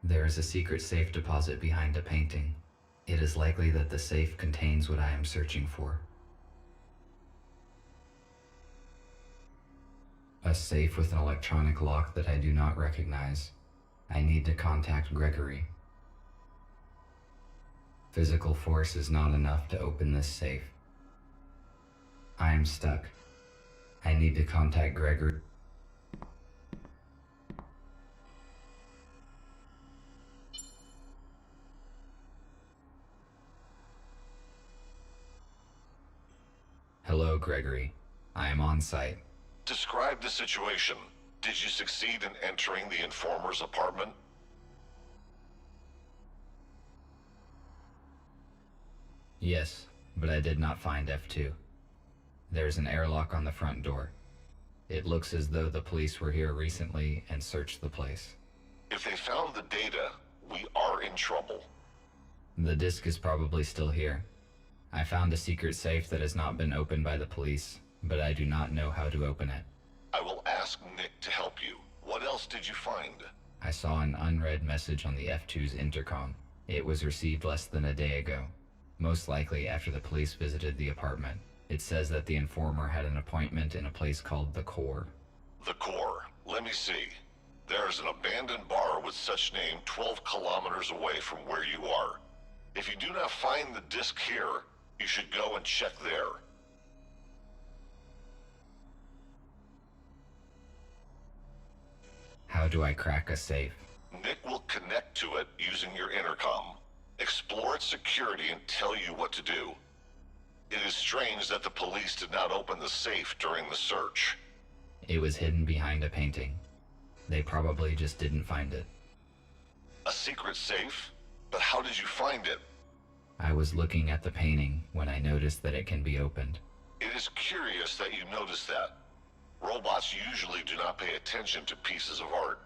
Speaker 1: There is a secret safe deposit behind a painting. It is likely that the safe contains what I am searching for. A safe with an electronic lock that I do not recognize. I need to contact Gregory. Physical force is not enough to open this safe. I am stuck. I need to contact Gregory. Hello, Gregory. I am on site.
Speaker 5: Describe the situation. Did you succeed in entering the informer's apartment?
Speaker 1: Yes, but I did not find F2. There's an airlock on the front door. It looks as though the police were here recently and searched the place.
Speaker 5: If they found the data, we are in trouble.
Speaker 1: The disk is probably still here. I found a secret safe that has not been opened by the police, but I do not know how to open it.
Speaker 5: I will ask Nick to help you. What else did you find?
Speaker 1: I saw an unread message on the F2's intercom. It was received less than a day ago, most likely after the police visited the apartment. It says that the informer had an appointment in a place called The Core.
Speaker 5: The Core. Let me see. There's an abandoned bar with such name 12 kilometers away from where you are. If you do not find the disc here, you should go and check there.
Speaker 1: How do I crack a safe?
Speaker 5: Nick will connect to it using your intercom. Explore its security and tell you what to do. It is strange that the police did not open the safe during the search.
Speaker 1: It was hidden behind a painting. They probably just didn't find it.
Speaker 5: A secret safe? But how did you find it?
Speaker 1: I was looking at the painting when I noticed that it can be opened.
Speaker 5: It is curious that you noticed that. Robots usually do not pay attention to pieces of art.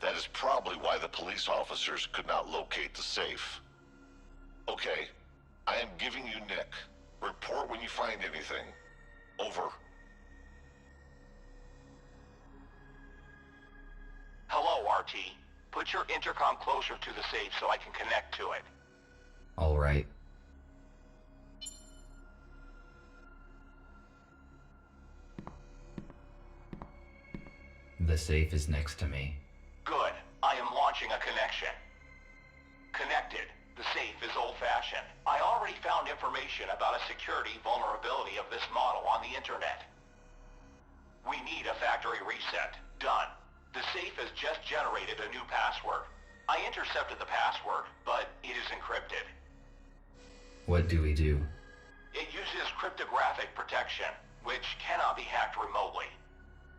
Speaker 5: That is probably why the police officers could not locate the safe. Okay, I am giving you Nick. Report when you find anything. Over.
Speaker 7: Hello, RT. Put your intercom closer to the safe so I can connect to it.
Speaker 1: All right. The safe is next to me.
Speaker 7: Good. I am launching a connection. Connected. The safe is old-fashioned. I already found information about a security vulnerability of this model on the internet. We need a factory reset. Done. The safe has just generated a new password. I intercepted the password, but it is encrypted.
Speaker 1: What do we do?
Speaker 7: It uses cryptographic protection, which cannot be hacked remotely.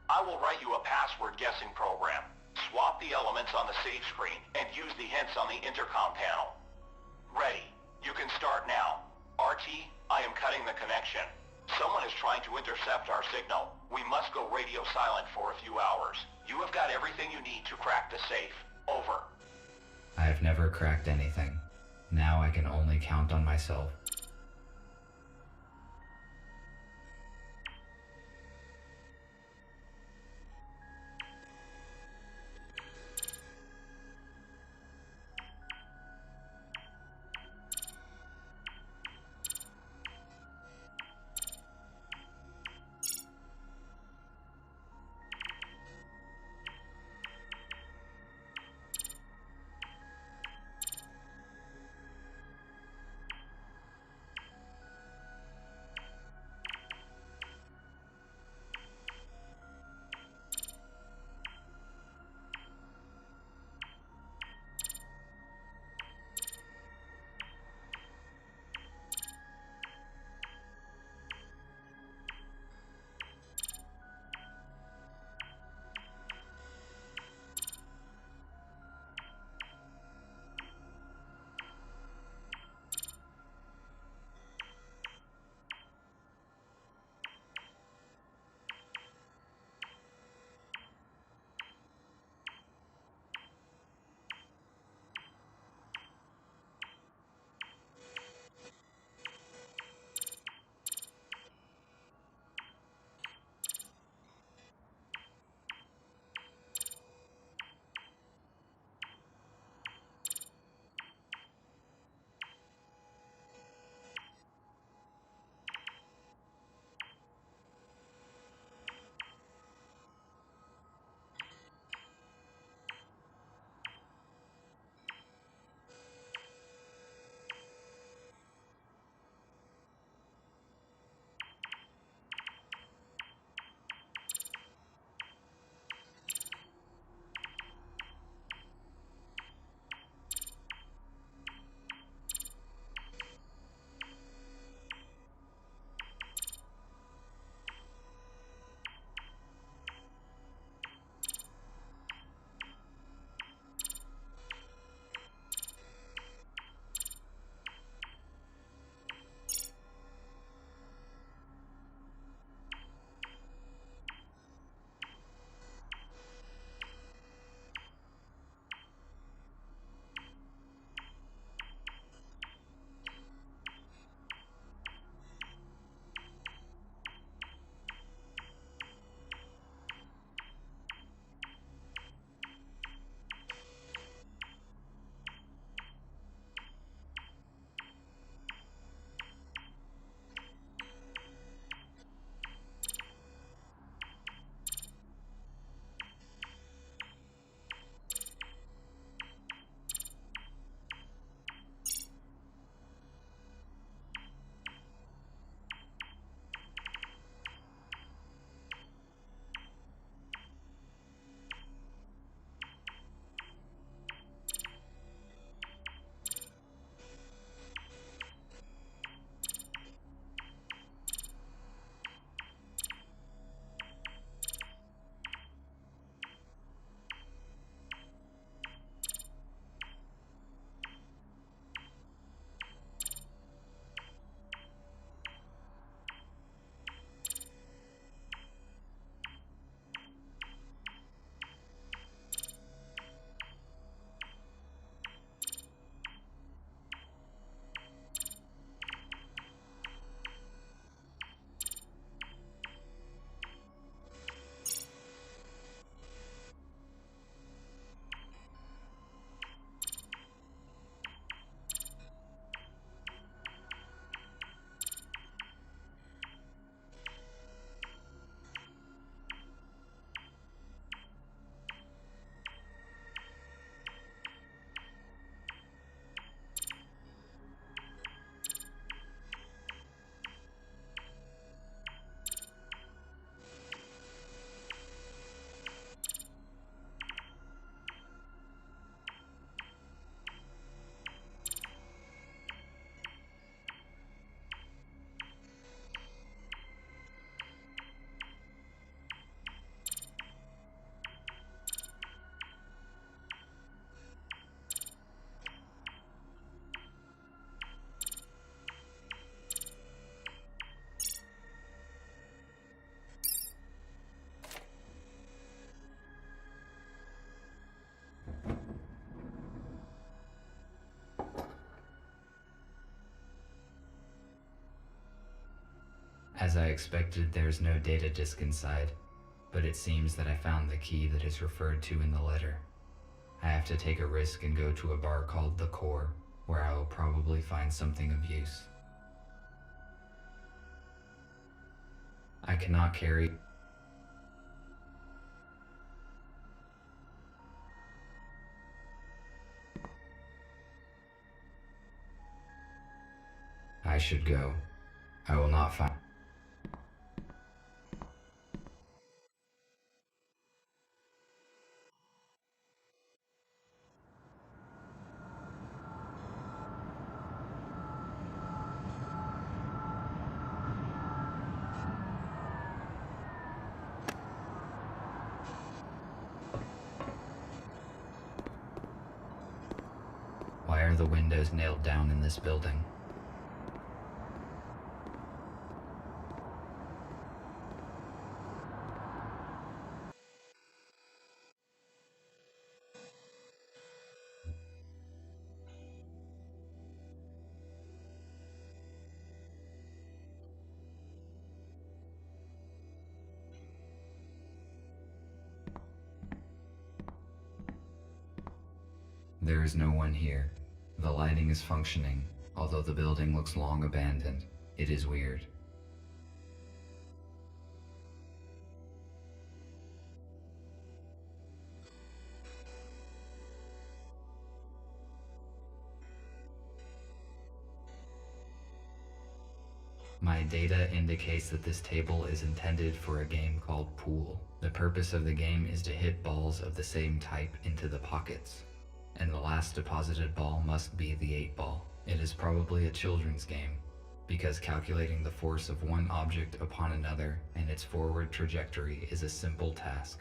Speaker 7: I will write you a password guessing program. Swap the elements on the safe screen and use the hints on the intercom panel. Ready. You can start now. RT, I am cutting the connection. Someone is trying to intercept our signal. We must go radio silent for a few hours. You have got everything you need to crack the safe. Over.
Speaker 1: I have never cracked anything. Now I can only count on myself. As I expected, there's no data disk inside, but it seems that I found the key that is referred to in the letter. I have to take a risk and go to a bar called The Core, where I will probably find something of use. I cannot carry... I should go. I will not find... Why are the windows nailed down in this building? There is no one here. The lighting is functioning, although the building looks long abandoned. It is weird. My data indicates that this table is intended for a game called Pool. The purpose of the game is to hit balls of the same type into the pockets, and the last deposited ball must be the 8-ball. It is probably a children's game, because calculating the force of one object upon another and its forward trajectory is a simple task.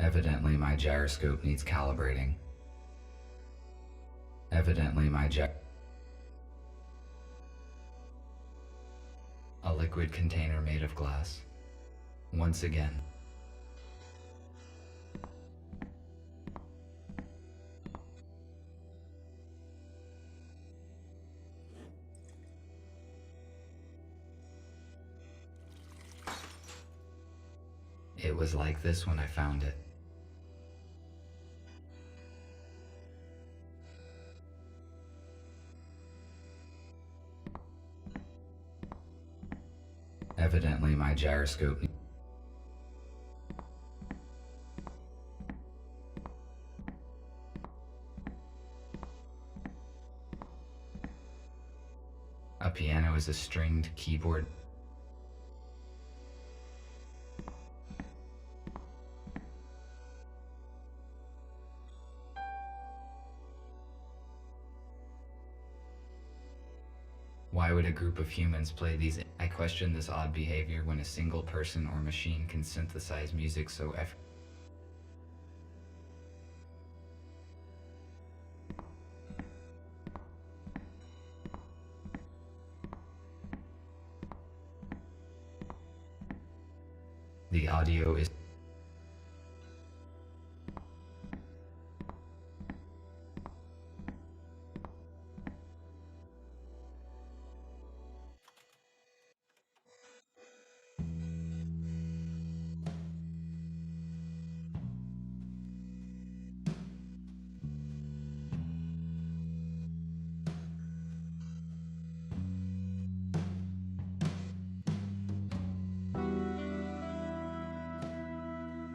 Speaker 1: Evidently my gyroscope needs calibrating. Evidently my A liquid container made of glass. Once again. It was like this when I found it. Evidently my gyroscope... A piano is a stringed keyboard. Why would a group of humans play these? I question this odd behavior when a single person or machine can synthesize music so The audio is...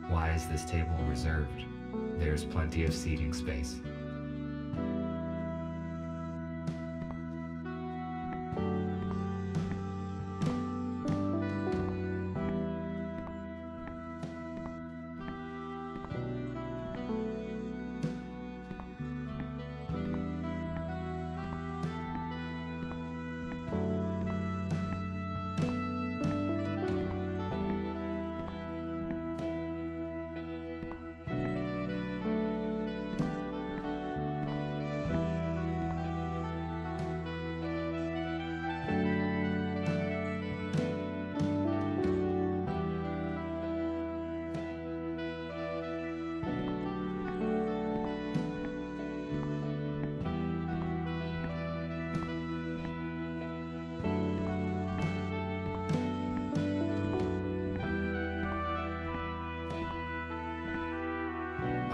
Speaker 1: Why is this table reserved? There's plenty of seating space.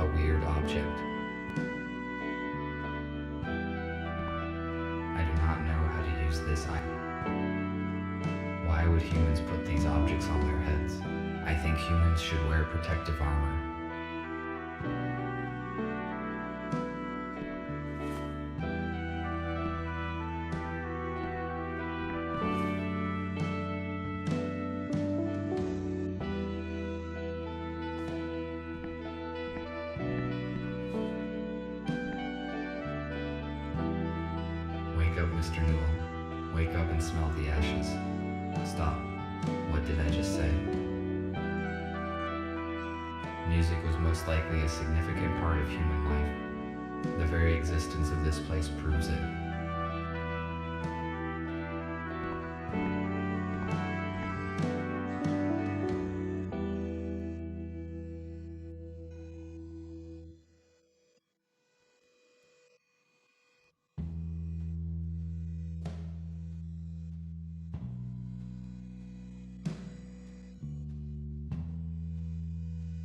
Speaker 1: a weird object. I do not know how to use this item. Why would humans put these objects on their heads? I think humans should wear protective armor. Wake up, Mr. Newell. Wake up and smell the ashes. Stop. What did I just say? Music was most likely a significant part of human life. The very existence of this place proves it.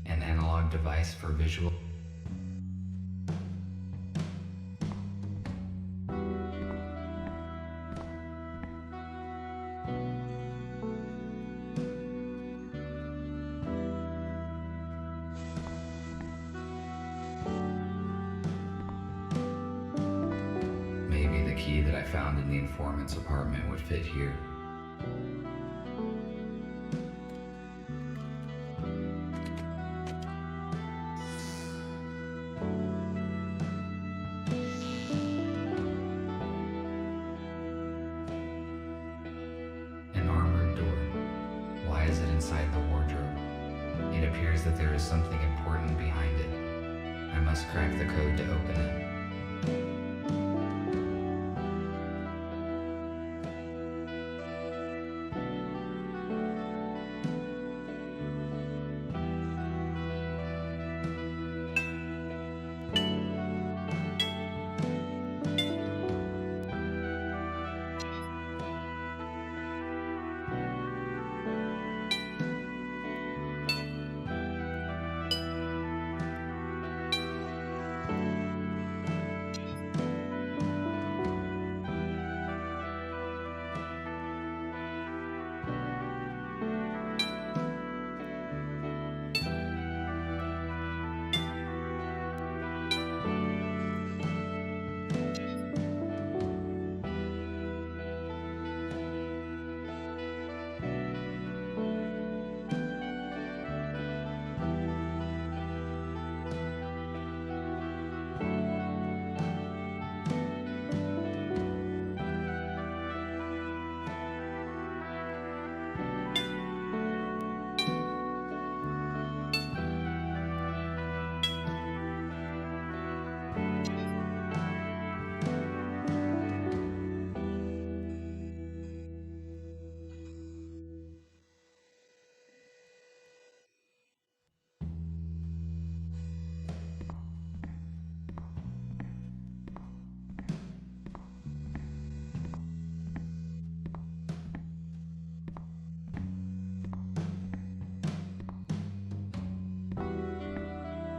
Speaker 1: An analog device for visual. Maybe the key that I found in the informant's apartment would fit here. An armored door. Why is it inside the wardrobe? It appears that there is something important behind it. I must crack the code to open it.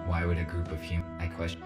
Speaker 1: Why would a group of humans? I question.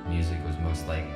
Speaker 1: Music was most likely.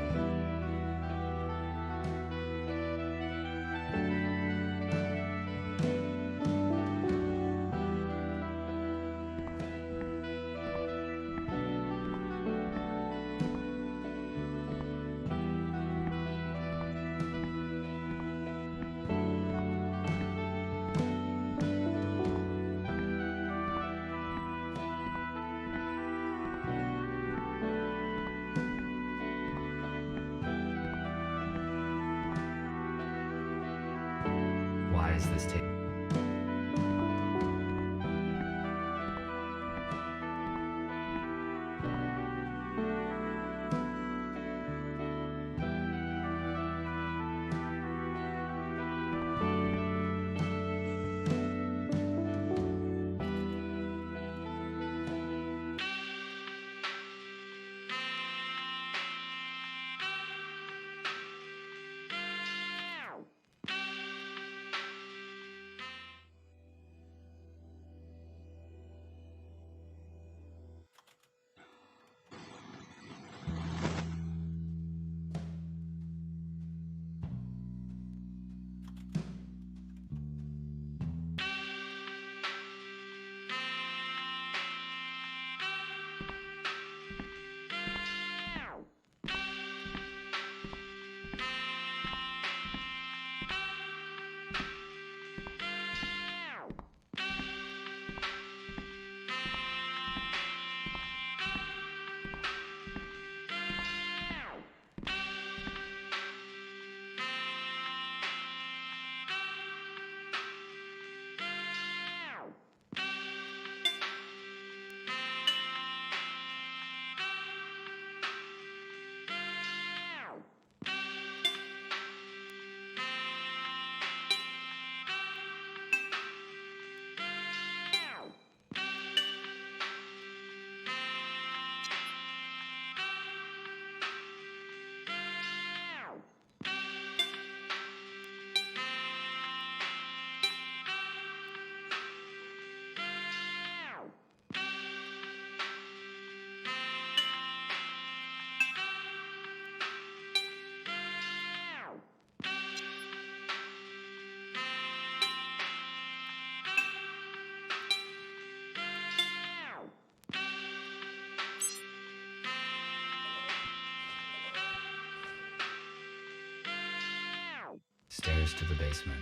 Speaker 1: stairs to the basement.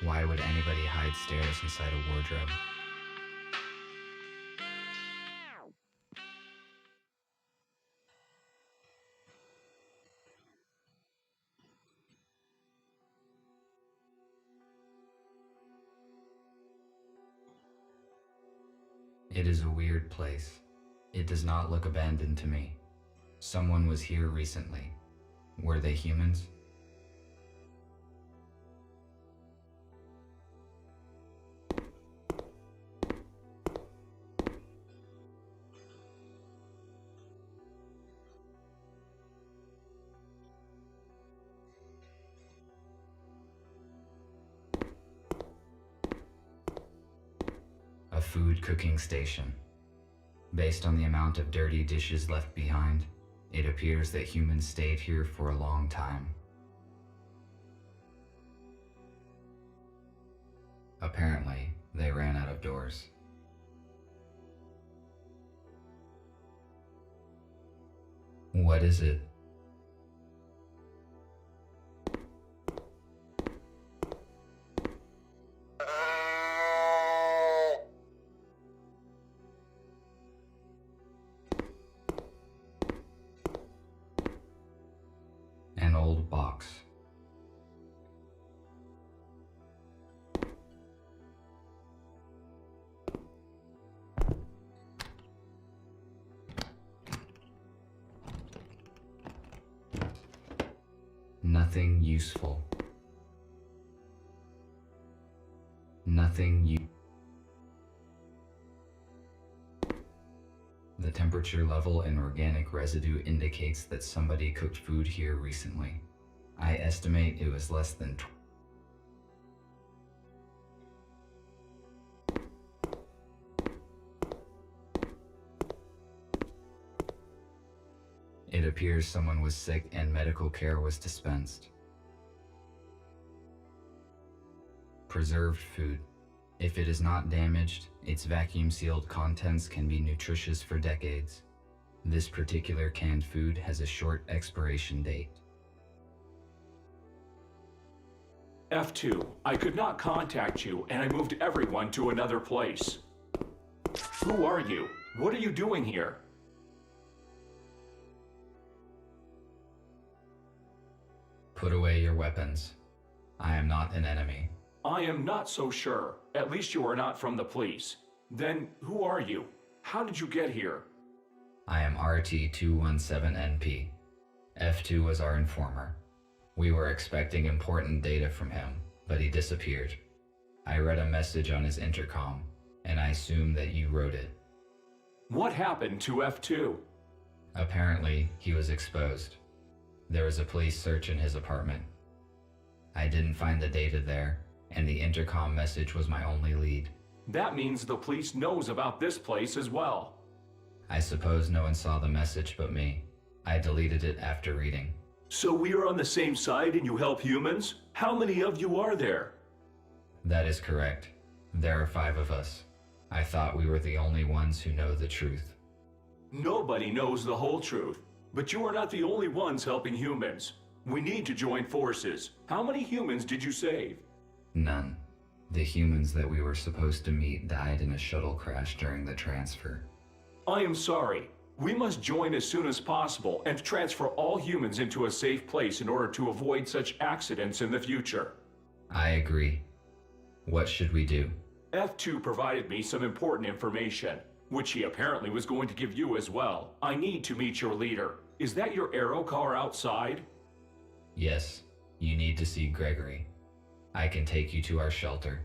Speaker 1: Why would anybody hide stairs inside a wardrobe? It is a weird place. It does not look abandoned to me. Someone was here recently. Were they humans? A food cooking station. Based on the amount of dirty dishes left behind, it appears that humans stayed here for a long time. Apparently, they ran out of doors. What is it? An old box. Nothing useful. The temperature level in organic residue indicates that somebody cooked food here recently. I estimate it was less than It appears someone was sick and medical care was dispensed. Preserved food. If it is not damaged, its vacuum-sealed contents can be nutritious for decades. This particular canned food has a short expiration date.
Speaker 11: F2, I could not contact you, and I moved everyone to another place. Who are you? What are you doing here?
Speaker 1: Put away your weapons. I am not an enemy.
Speaker 11: I am not so sure. At least you are not from the police. Then, who are you? How did you get here?
Speaker 1: I am RT-217NP. F2 was our informer. We were expecting important data from him, but he disappeared. I read a message on his intercom, and I assume that you wrote it.
Speaker 11: What happened to F2?
Speaker 1: Apparently, he was exposed. There was a police search in his apartment. I didn't find the data there, and the intercom message was my only lead.
Speaker 11: That means the police knows about this place as well.
Speaker 1: I suppose no one saw the message but me. I deleted it after reading.
Speaker 11: So we are on the same side and you help humans? How many of you are there?
Speaker 1: That is correct. There are 5 of us. I thought we were the only ones who know the truth.
Speaker 11: Nobody knows the whole truth, but you are not the only ones helping humans. We need to join forces. How many humans did you save?
Speaker 1: None. The humans that we were supposed to meet died in a shuttle crash during the transfer.
Speaker 11: I am sorry. We must join as soon as possible and transfer all humans into a safe place in order to avoid such accidents in the future.
Speaker 1: I agree. What should we do?
Speaker 11: F2 provided me some important information, which he apparently was going to give you as well. I need to meet your leader. Is that your aero car outside?
Speaker 1: Yes, you need to see Gregory. I can take you to our shelter.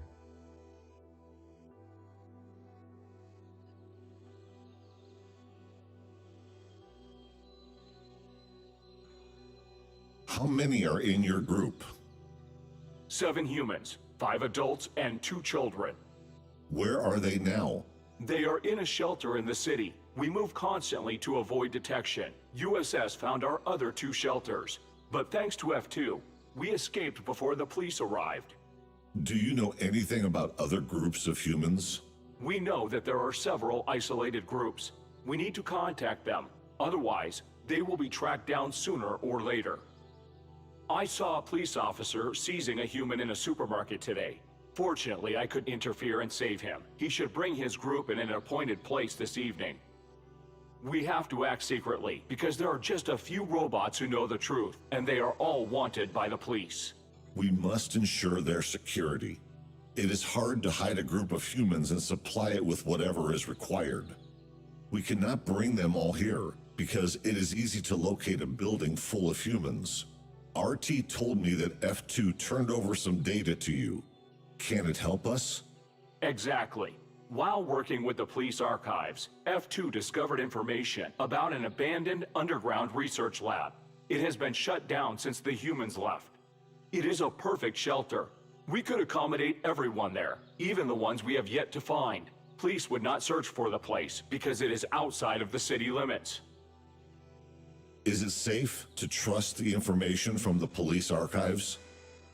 Speaker 5: How many are in your group?
Speaker 11: 7 humans, 5 adults, and 2 children.
Speaker 5: Where are they now?
Speaker 11: They are in a shelter in the city. We move constantly to avoid detection. USS found our other 2 shelters. But thanks to F2, we escaped before the police arrived.
Speaker 5: Do you know anything about other groups of humans?
Speaker 11: We know that there are several isolated groups. We need to contact them. Otherwise, they will be tracked down sooner or later. I saw a police officer seizing a human in a supermarket today. Fortunately, I could interfere and save him. He should bring his group in an appointed place this evening. We have to act secretly, because there are just a few robots who know the truth, and they are all wanted by the police.
Speaker 5: We must ensure their security. It is hard to hide a group of humans and supply it with whatever is required. We cannot bring them all here, because it is easy to locate a building full of humans. RT told me that F2 turned over some data to you. Can it help us?
Speaker 11: Exactly. While working with the police archives, F2 discovered information about an abandoned underground research lab. It has been shut down since the humans left. It is a perfect shelter. We could accommodate everyone there, even the ones we have yet to find. Police would not search for the place because it is outside of the city limits.
Speaker 5: Is it safe to trust the information from the police archives?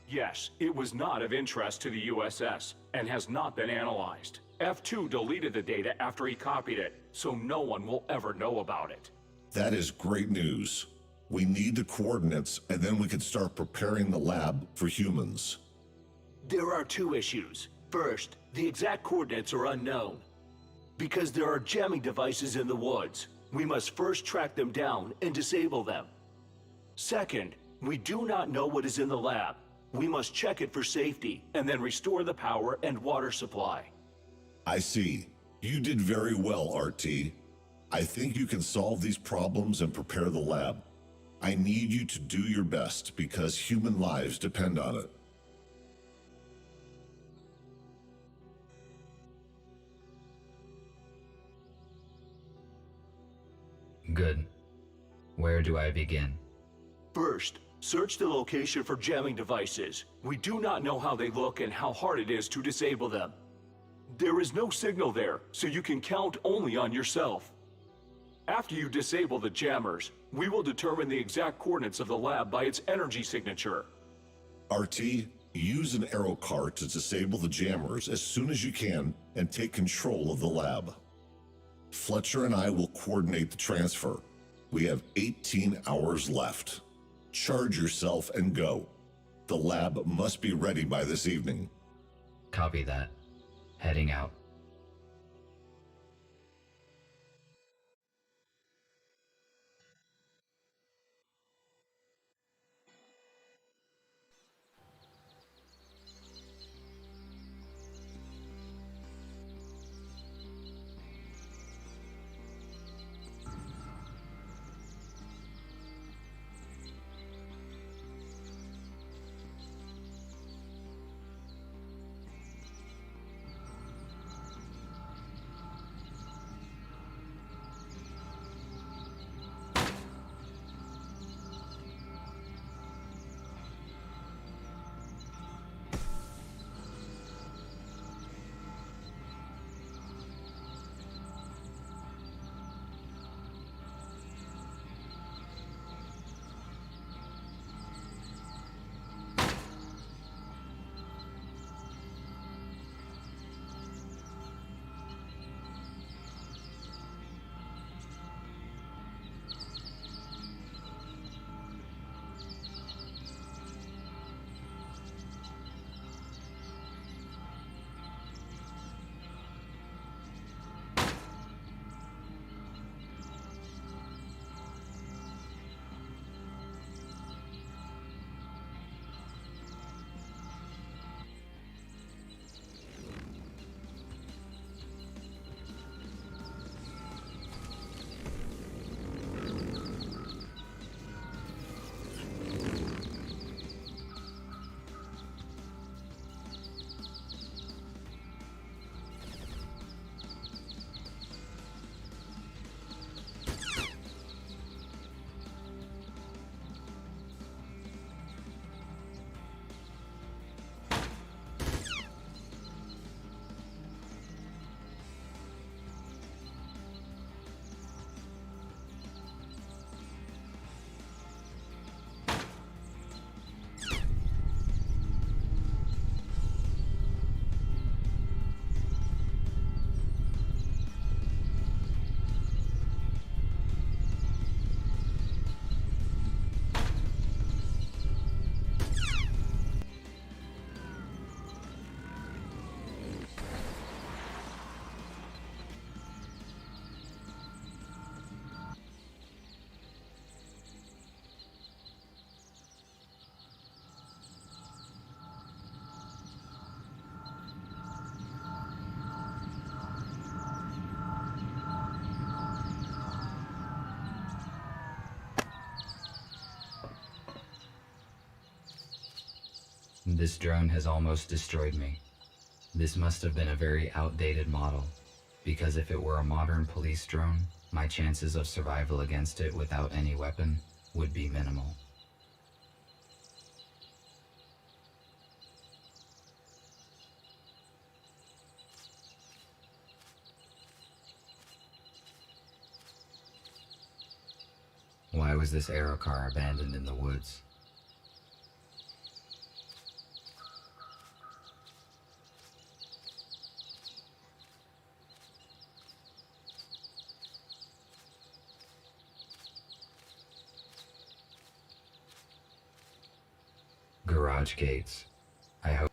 Speaker 11: Yes, it was not of interest to the USS and has not been analyzed. F2 deleted the data after he copied it, so no one will ever know about it.
Speaker 5: That is great news. We need the coordinates, and then we can start preparing the lab for humans.
Speaker 12: There are two issues. First, the exact coordinates are unknown. Because there are jamming devices in the woods, we must first track them down and disable them. Second, we do not know what is in the lab. We must check it for safety, and then restore the power and water supply.
Speaker 5: I see. You did very well, RT. I think you can solve these problems and prepare the lab. I need you to do your best because human lives depend on it.
Speaker 1: Good. Where do I begin?
Speaker 12: First, search the location for jamming devices. We do not know how they look and how hard it is to disable them.
Speaker 11: There is no signal there, so you can count only on yourself. After you disable the jammers, we will determine the exact coordinates of the lab by its energy signature.
Speaker 5: RT, use an arrow cart to disable the jammers as soon as you can and take control of the lab. Fletcher and I will coordinate the transfer. We have 18 hours left. Charge yourself and go. The lab must be ready by this evening.
Speaker 1: Copy that. Heading out. This drone has almost destroyed me. This must have been a very outdated model, because if it were a modern police drone, my chances of survival against it without any weapon would be minimal. Why was this aero car abandoned in the woods? Garage gates. I hope.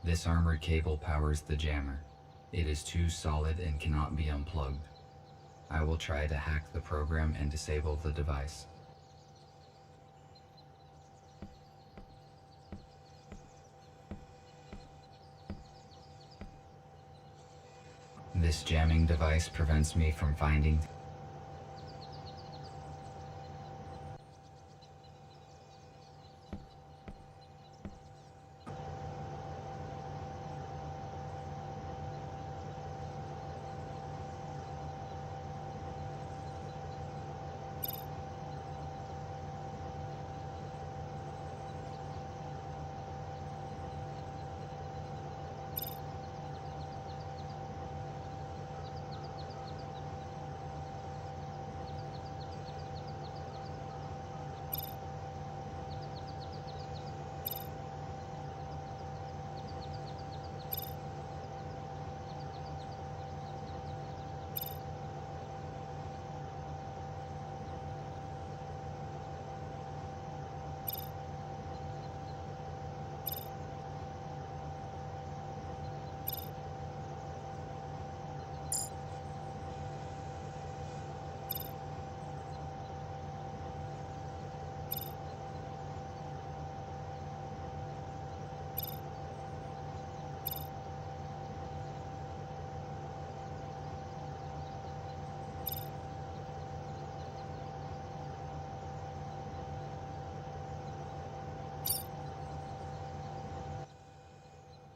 Speaker 1: This armored cable powers the jammer. It is too solid and cannot be unplugged. I will try to hack the program and disable the device. This jamming device prevents me from finding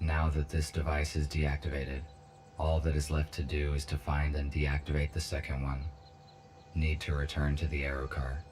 Speaker 1: Now that this device is deactivated, all that is left to do is to find and deactivate the second one. Need to return to the aero car.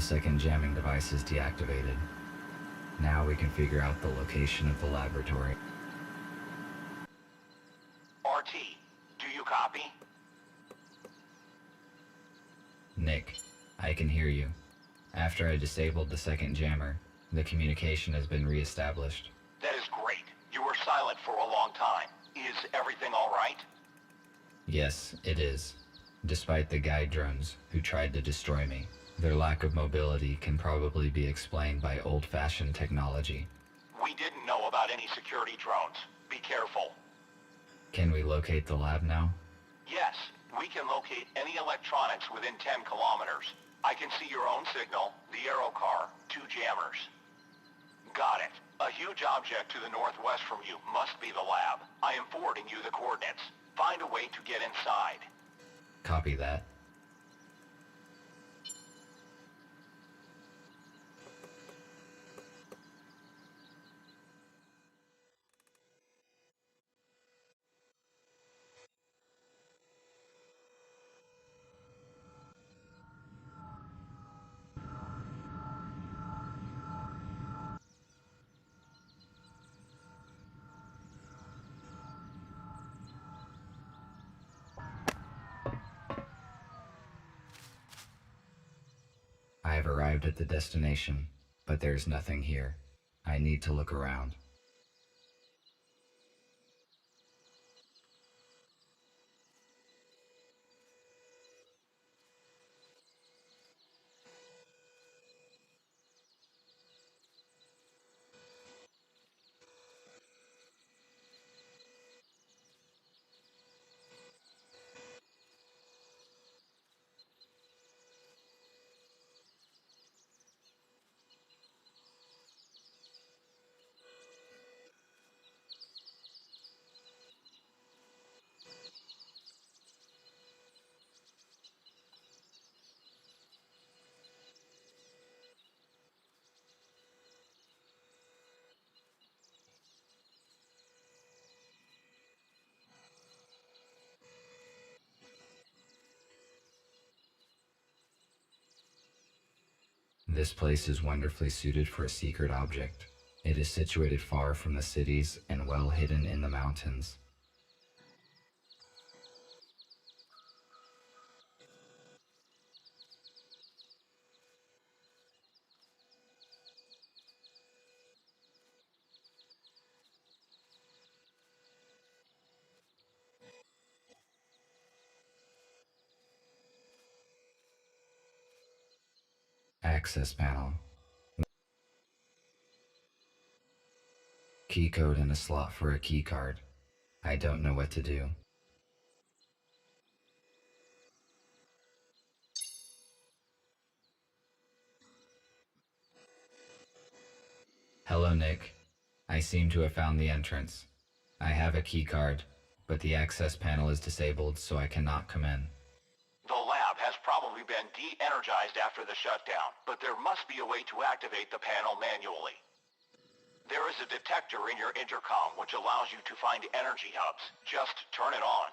Speaker 1: second jamming device is deactivated. Now we can figure out the location of the laboratory.
Speaker 7: RT, do you copy?
Speaker 1: Nick, I can hear you. After I disabled the second jammer, the communication has been re-established.
Speaker 7: That is great. You were silent for a long time. Is everything all right?
Speaker 1: Yes, it is. Despite the guide drones who tried to destroy me, their lack of mobility can probably be explained by old-fashioned technology.
Speaker 7: We didn't know about any security drones. Be careful.
Speaker 1: Can we locate the lab now?
Speaker 7: Yes, we can locate any electronics within 10 kilometers. I can see your own signal, the aero car, 2 jammers. Got it. A huge object to the northwest from you must be the lab. I am forwarding you the coordinates. Find a way to get inside.
Speaker 1: Copy that. I have arrived at the destination, but there's nothing here. I need to look around. This place is wonderfully suited for a secret object. It is situated far from the cities and well hidden in the mountains. Access panel. Key code and a slot for a key card. I don't know what to do. Hello, Nick. I seem to have found the entrance. I have a key card, but the access panel is disabled, so I cannot come in.
Speaker 7: The lab has probably been de-energized after the shutdown, but there must be a way to activate the panel manually. There is a detector in your intercom which allows you to find energy hubs. Just turn it on.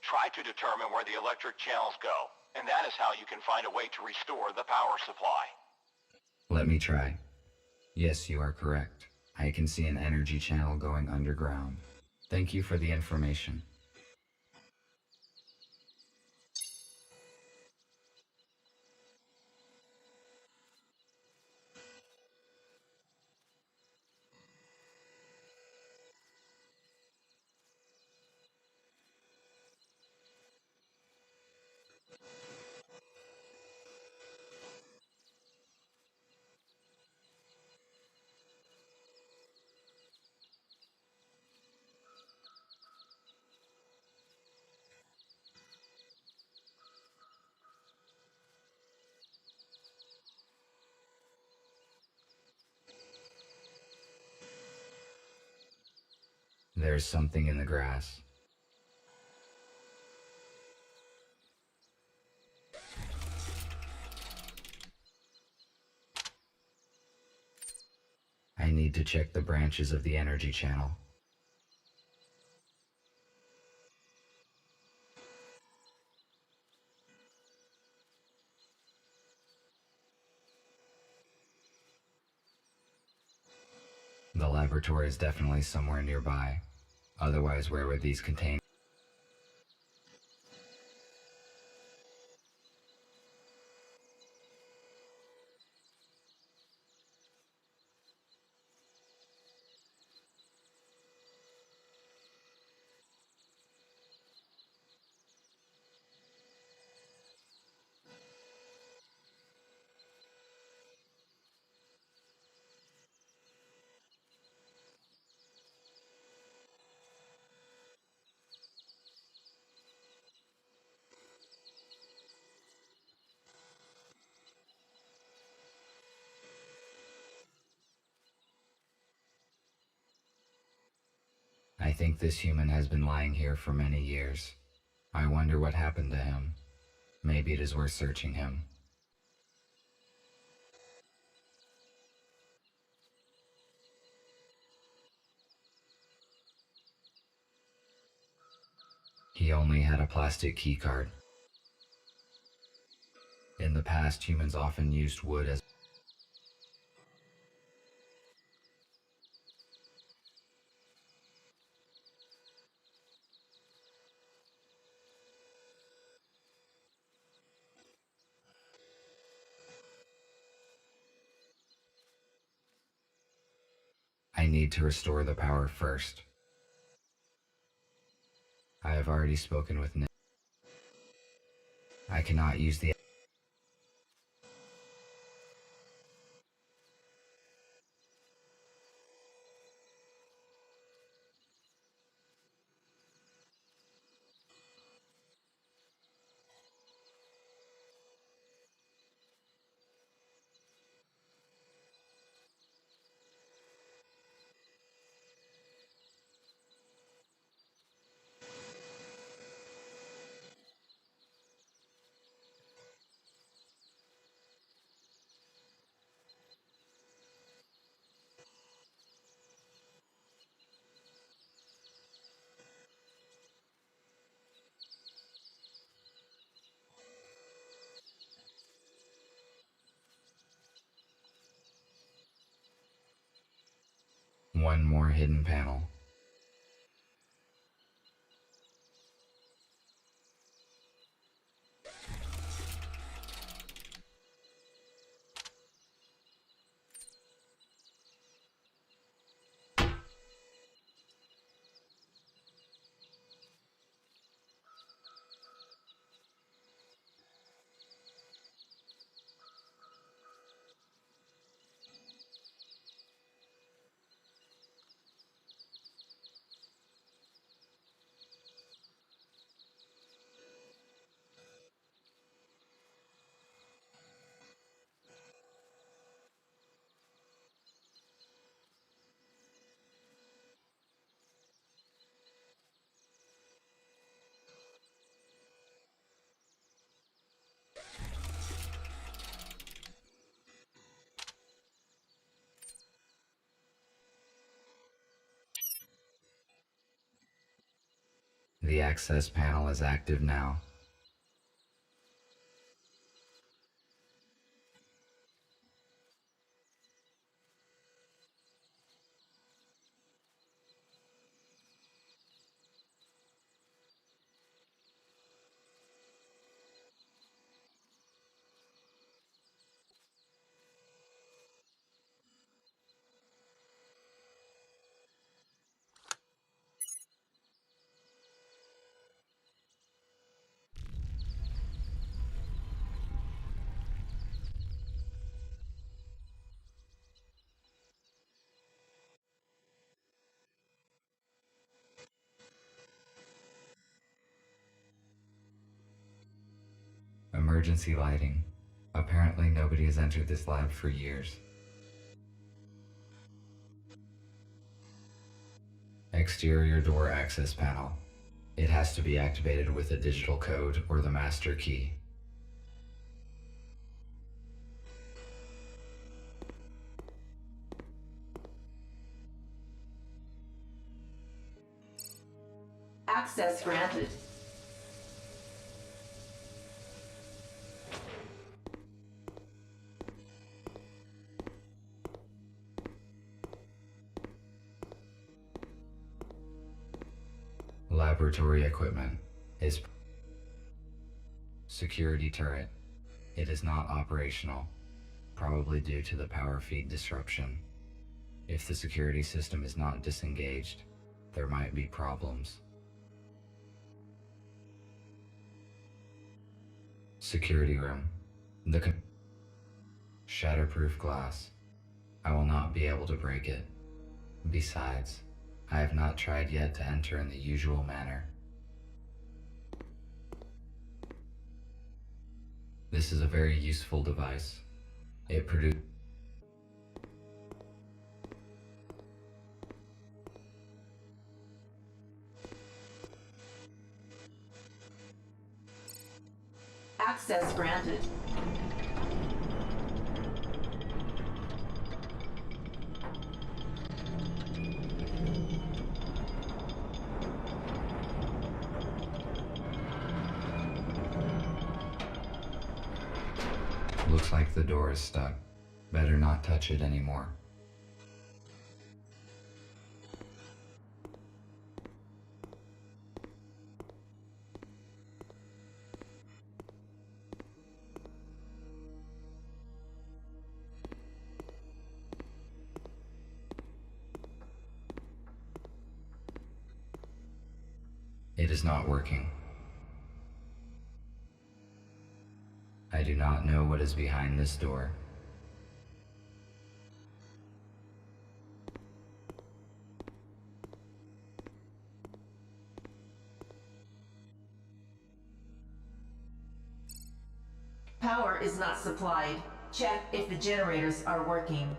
Speaker 7: Try to determine where the electric channels go, and that is how you can find a way to restore the power supply.
Speaker 1: Let me try. Yes, you are correct. I can see an energy channel going underground. Thank you for the information. There's something in the grass. I need to check the branches of the energy channel. laboratory is definitely somewhere nearby. Otherwise, where would these contain? I think this human has been lying here for many years. I wonder what happened to him. Maybe it is worth searching him. He only had a plastic keycard. In the past, humans often used wood as I need to restore the power first. I have already spoken with Nick. I cannot use the one more hidden panel. The access panel is active now. Emergency lighting. Apparently nobody has entered this lab for years. Exterior door access panel. It has to be activated with a digital code or the master key.
Speaker 9: Access granted.
Speaker 1: Laboratory equipment is security turret. It is not operational, probably due to the power feed disruption. If the security system is not disengaged, there might be problems. Security room. Shatterproof glass. I will not be able to break it. Besides, I have not tried yet to enter in the usual manner. This is a very useful device. It produces
Speaker 8: Access granted.
Speaker 1: Looks like the door is stuck. Better not touch it anymore. It is not working. I do not know what is behind this door.
Speaker 8: Power is not supplied. Check if the generators are working.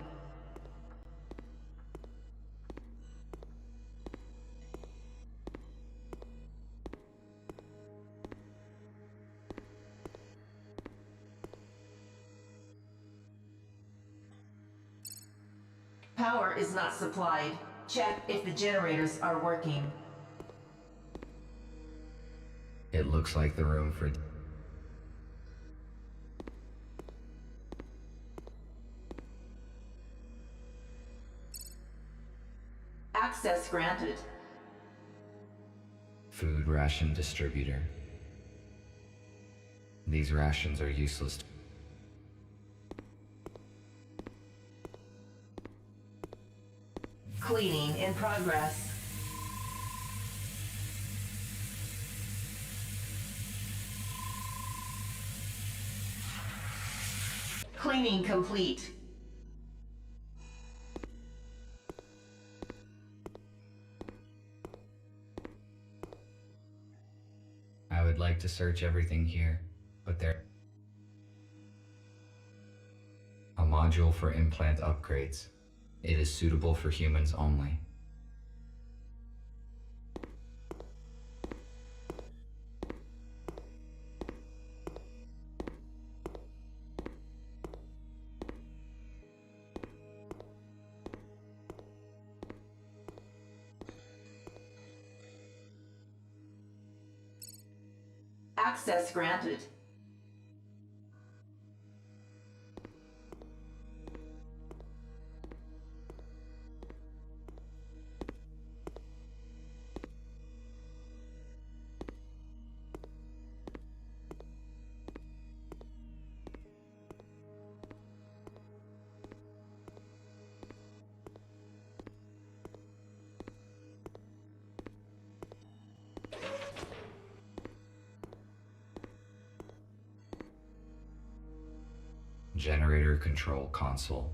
Speaker 8: Power is not supplied. Check if the generators are working.
Speaker 1: It looks like the room for...
Speaker 8: Access granted.
Speaker 1: Food ration distributor. These rations are useless.
Speaker 8: Cleaning in progress. Cleaning complete.
Speaker 1: I would like to search everything here, but there... A module for implant upgrades. It is suitable for humans only.
Speaker 8: Access granted.
Speaker 1: Generator control console.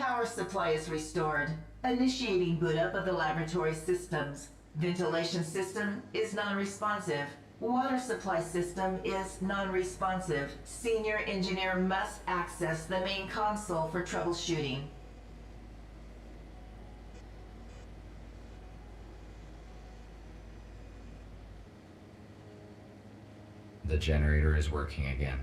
Speaker 13: Power supply is restored. Initiating boot up of the laboratory systems. Ventilation system is non-responsive. Water supply system is non-responsive. Senior engineer must access the main console for troubleshooting.
Speaker 1: The generator is working again.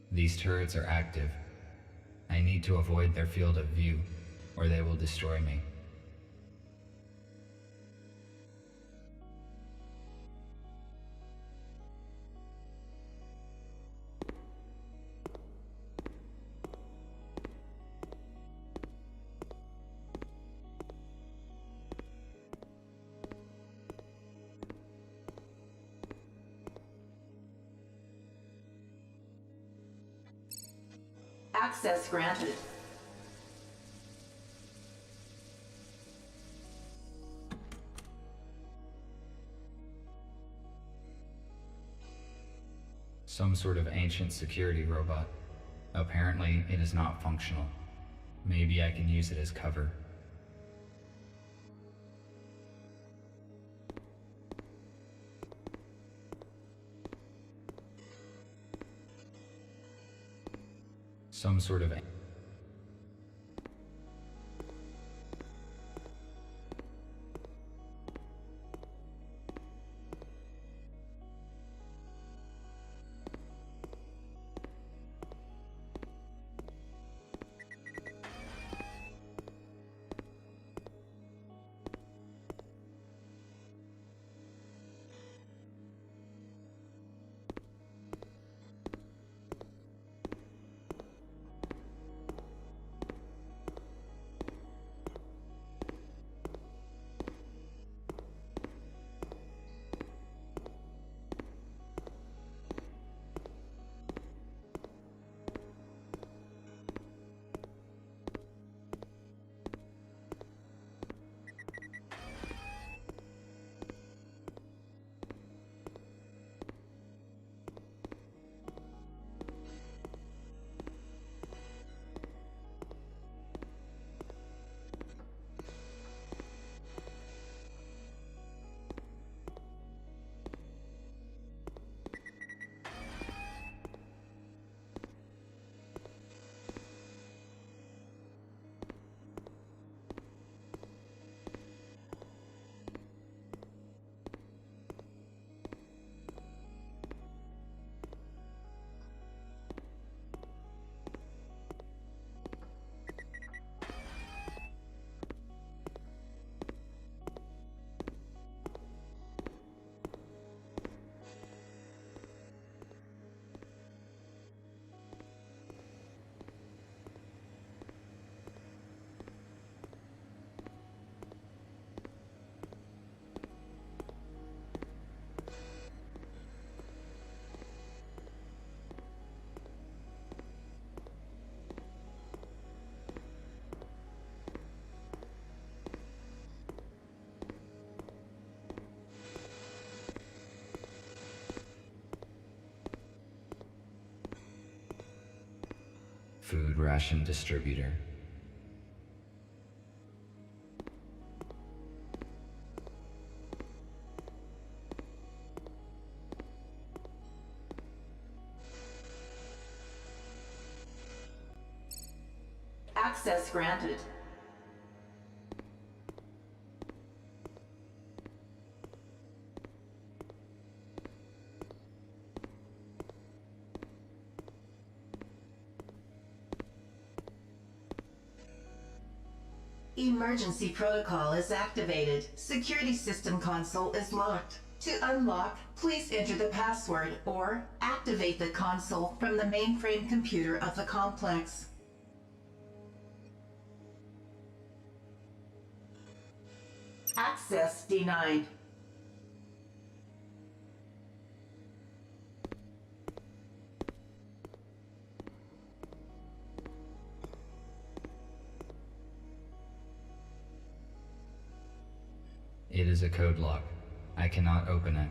Speaker 1: These turrets are active. I need to avoid their field of view, or they will destroy me.
Speaker 13: Access granted.
Speaker 1: Some sort of ancient security robot. Apparently, it is not functional. Maybe I can use it as cover. Some sort of... Food ration distributor.
Speaker 13: Access granted. Emergency protocol is activated. Security system console is locked. To unlock, please enter the password or activate the console from the mainframe computer of the complex. Access denied.
Speaker 1: It is a code lock. I cannot open it.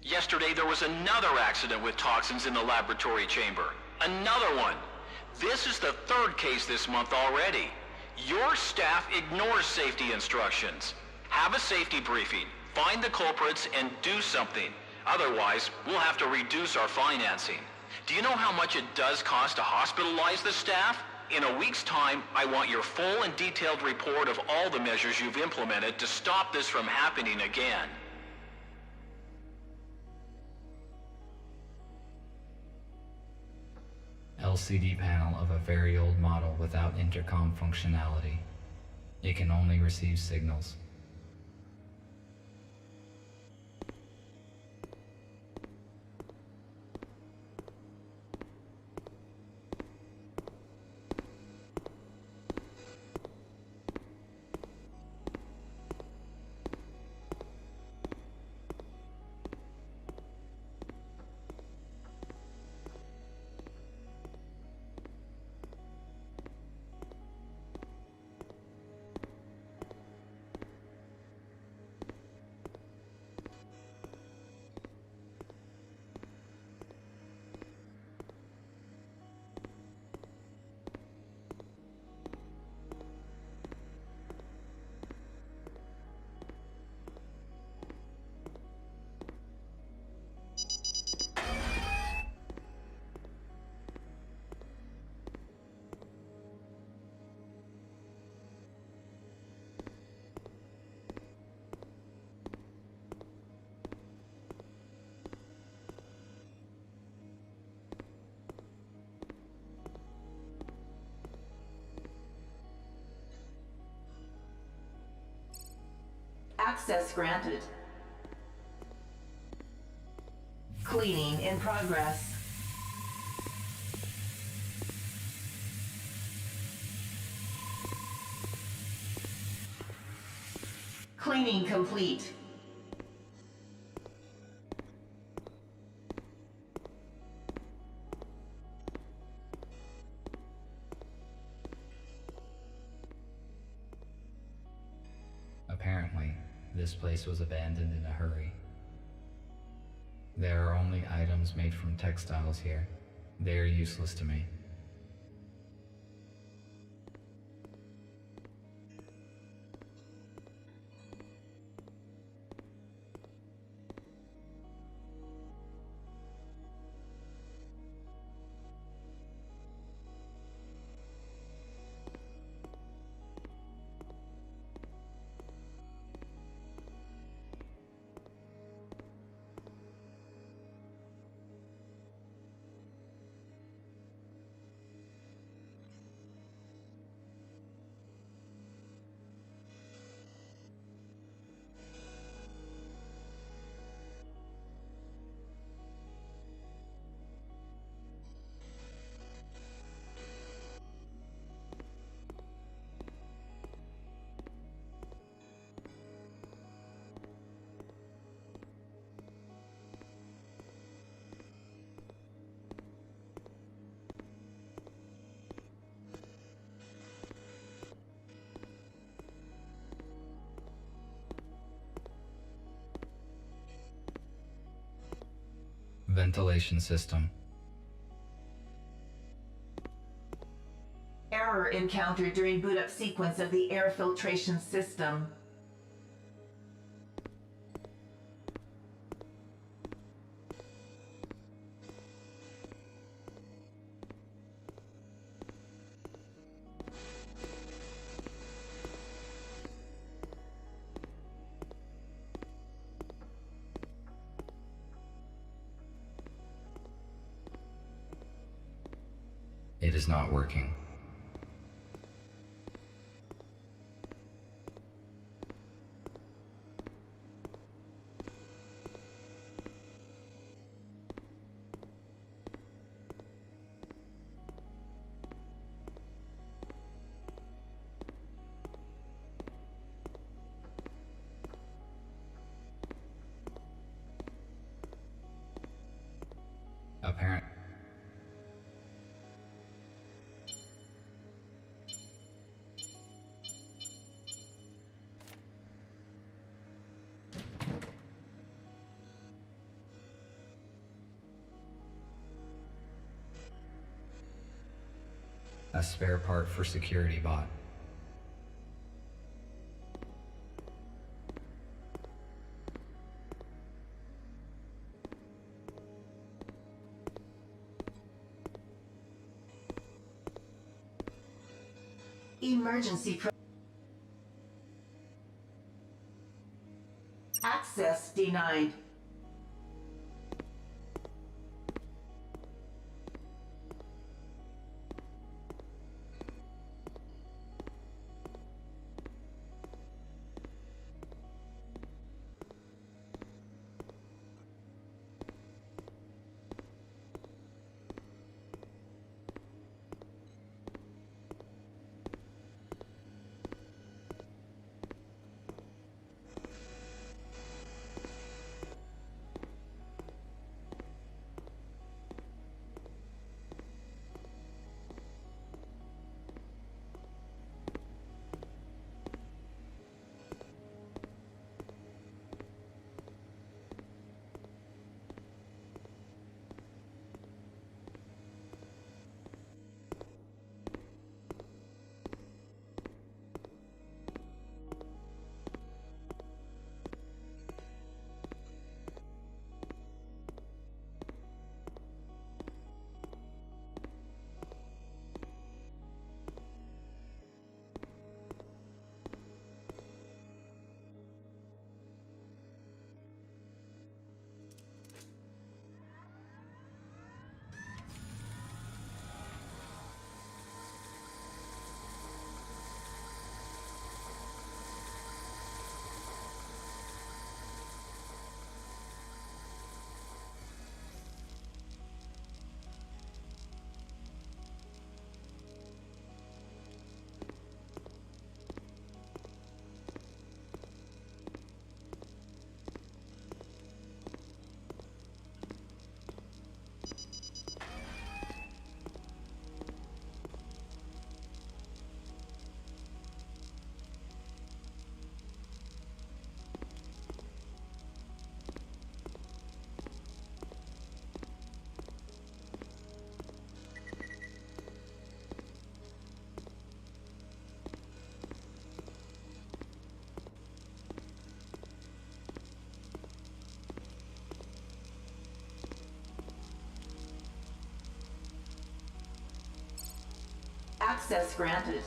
Speaker 2: Yesterday there was another accident with toxins in the laboratory chamber. Another one. This is the third case this month already. Your staff ignores safety instructions. Have a safety briefing, find the culprits, and do something. Otherwise, we'll have to reduce our financing. Do you know how much it does cost to hospitalize the staff? In a week's time, I want your full and detailed report of all the measures you've implemented to stop this from happening again.
Speaker 1: LCD panel of a very old model without intercom functionality. It can only receive signals.
Speaker 13: Access granted. Cleaning in progress. Cleaning complete.
Speaker 1: Apparently, this place was abandoned in a hurry. There are only items made from textiles here. They are useless to me. Ventilation system.
Speaker 13: Error encountered during boot up sequence of the air filtration system.
Speaker 1: It is not working. Apparent. A spare part for security bot.
Speaker 13: Emergency access denied. Access granted.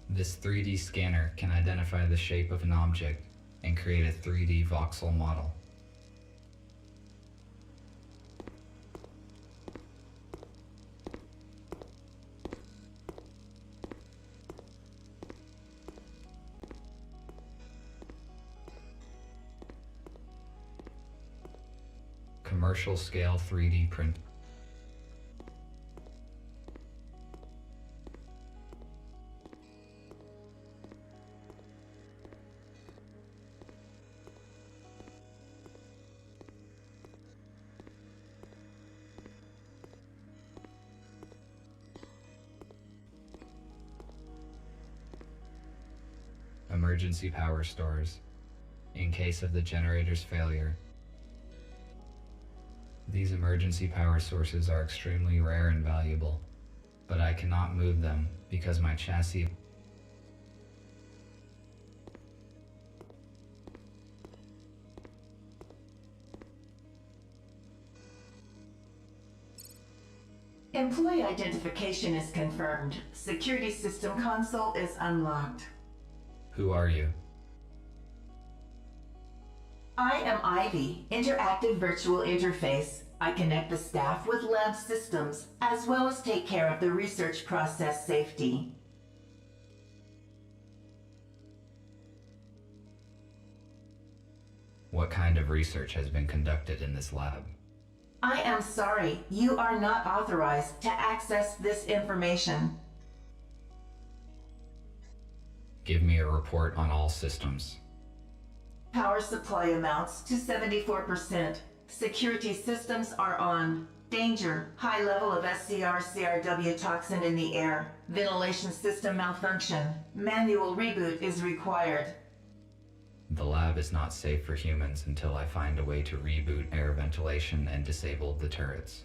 Speaker 1: This 3D scanner can identify the shape of an object and create a 3D voxel model. Commercial scale 3D print. Emergency power stores, in case of the generator's failure. These emergency power sources are extremely rare and valuable, but I cannot move them because my chassis
Speaker 13: Employee identification is confirmed. Security system console is unlocked.
Speaker 1: Who are you?
Speaker 13: I am Ivy, Interactive Virtual Interface. I connect the staff with lab systems, as well as take care of the research process safety.
Speaker 1: What kind of research has been conducted in this lab?
Speaker 13: I am sorry, you are not authorized to access this information.
Speaker 1: Give me a report on all systems.
Speaker 13: Power supply amounts to 74%. Security systems are on. Danger, high level of SCR-CRW toxin in the air. Ventilation system malfunction. Manual reboot is required.
Speaker 1: The lab is not safe for humans until I find a way to reboot air ventilation and disable the turrets.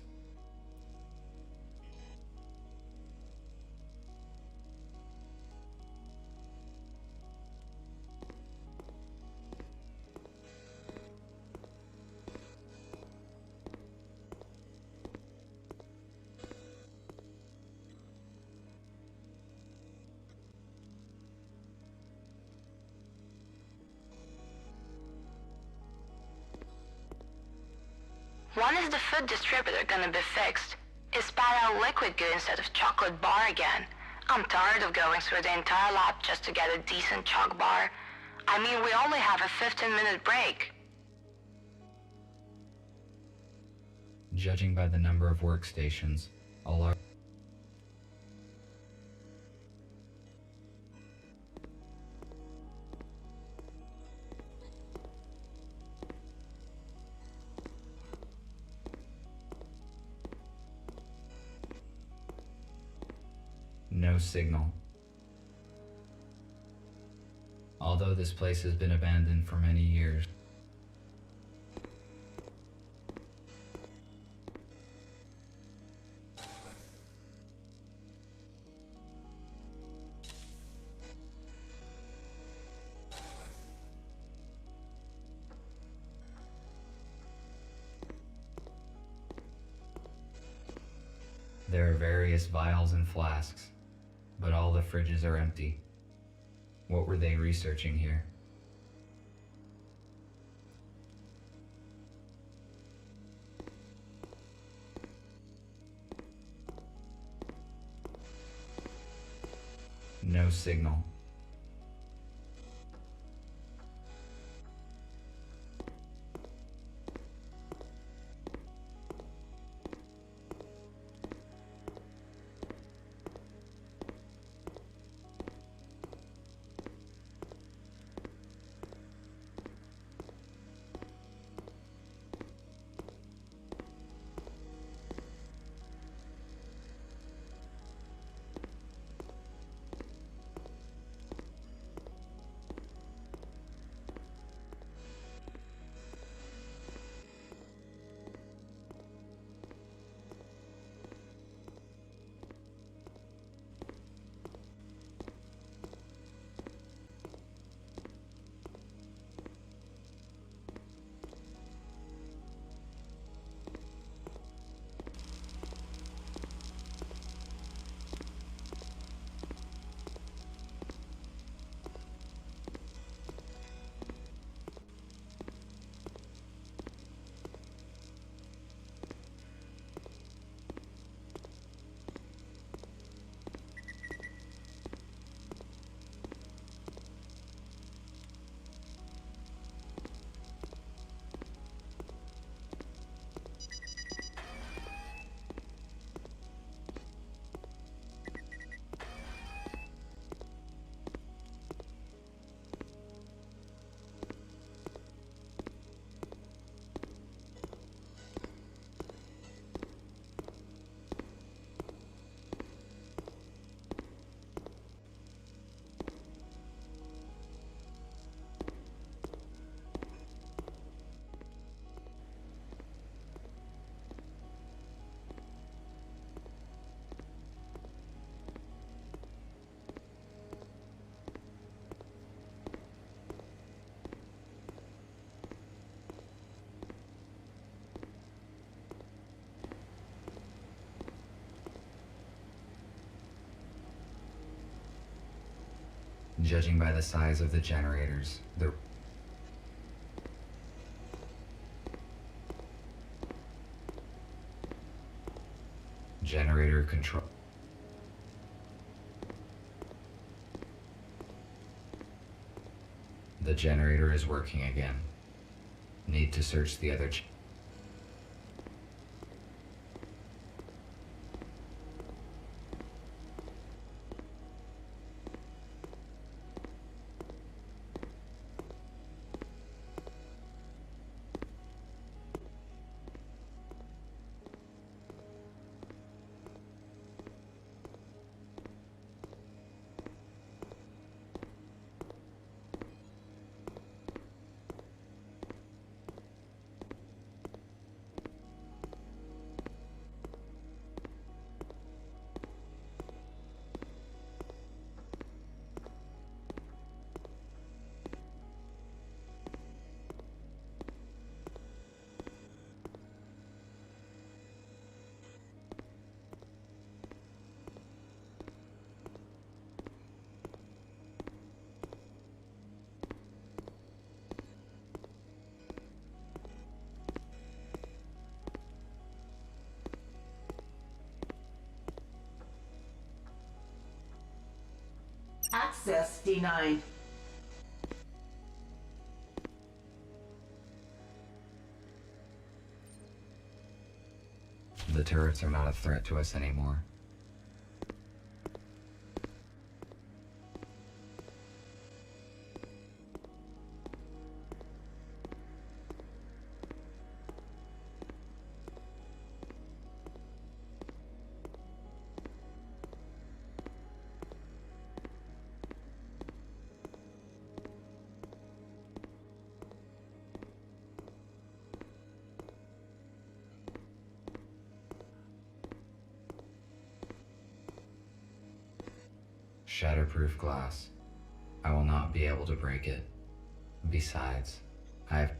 Speaker 14: When is the food distributor gonna be fixed? It spat out liquid goo instead of chocolate bar again. I'm tired of going through the entire lab just to get a decent choc bar. I mean, we only have a 15-minute break.
Speaker 1: Judging by the number of workstations, a large no signal. Although this place has been abandoned for many years. There are various vials and flasks, but all the fridges are empty. What were they researching here? No signal. Judging by the size of the generators, the Generator control. The generator is working again. Need to search the other
Speaker 13: Access denied.
Speaker 1: The turrets are not a threat to us anymore. Shatterproof glass. I will not be able to break it. Besides, I have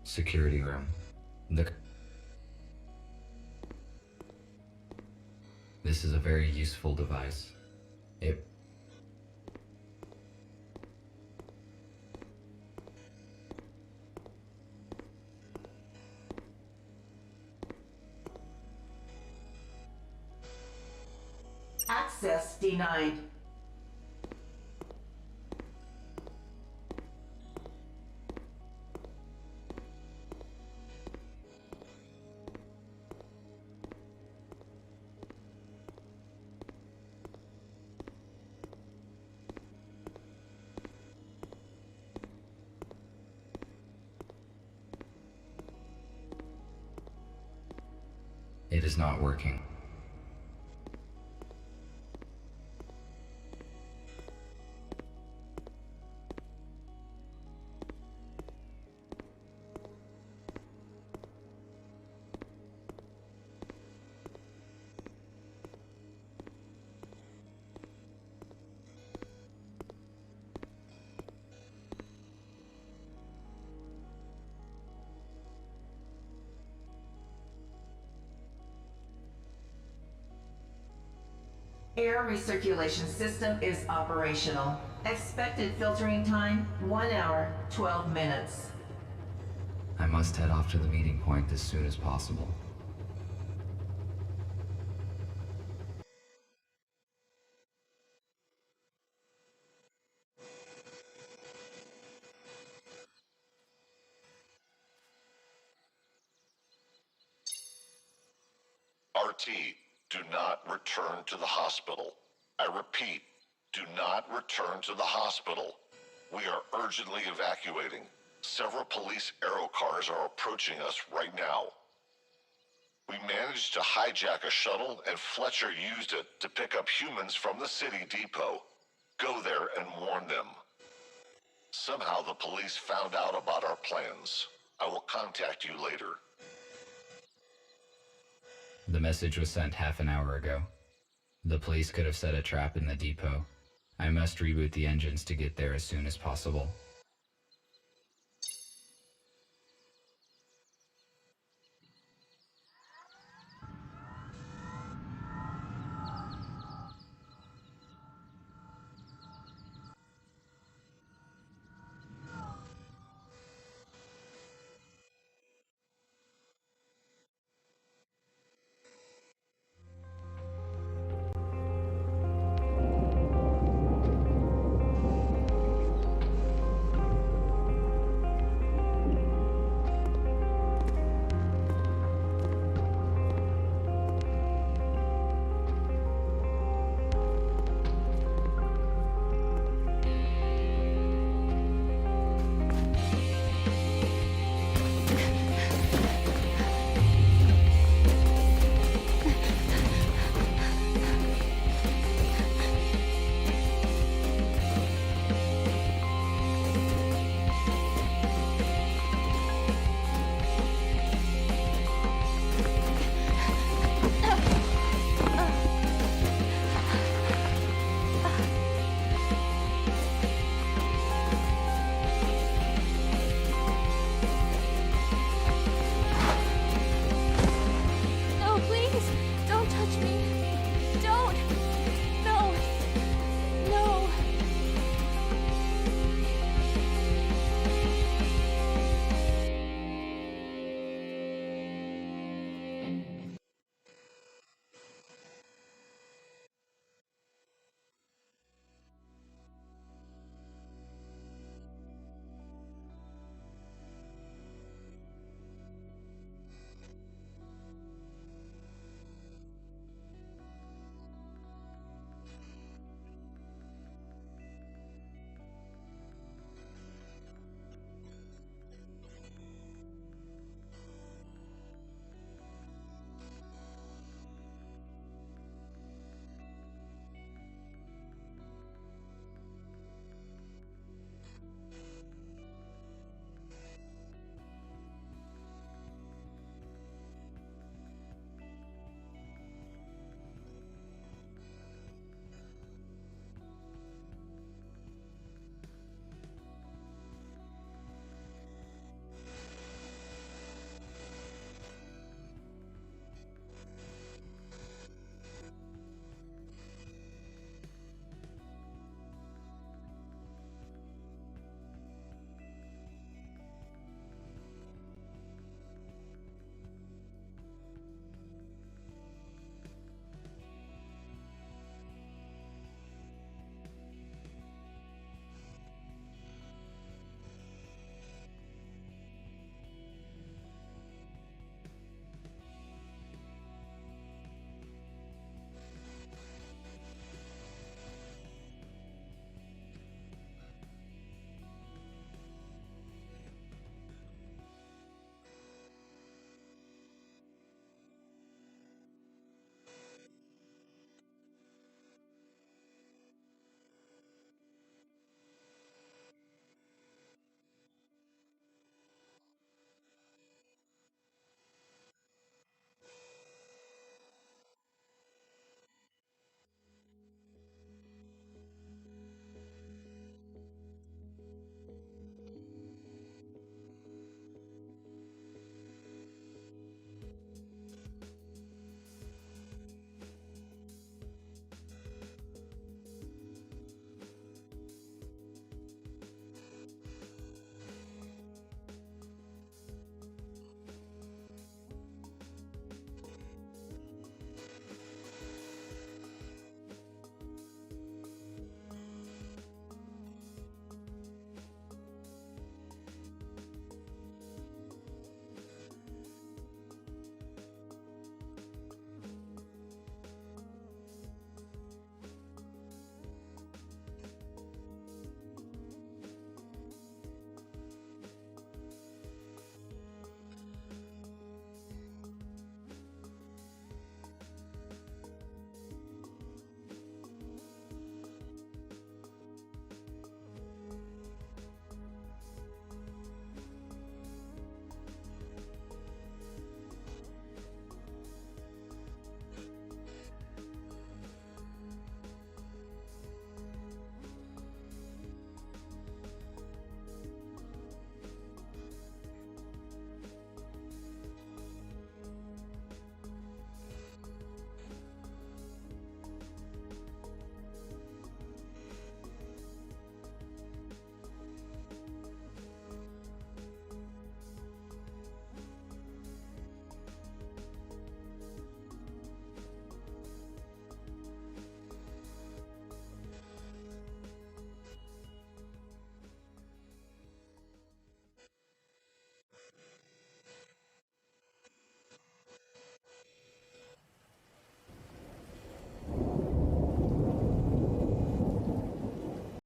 Speaker 1: security room. This is a very useful device.
Speaker 13: Access denied.
Speaker 1: It is not working.
Speaker 13: Air recirculation system is operational. Expected filtering time, 1 hour, 12 minutes.
Speaker 1: I must head off to the meeting point as soon as possible.
Speaker 5: RT, do not return to the hospital. I repeat, do not return to the hospital. We are urgently evacuating. Several police aero cars are approaching us right now. We managed to hijack a shuttle, and Fletcher used it to pick up humans from the city depot. Go there and warn them. Somehow the police found out about our plans. I will contact you later.
Speaker 1: The message was sent half an hour ago. The police could have set a trap in the depot. I must reboot the engines to get there as soon as possible.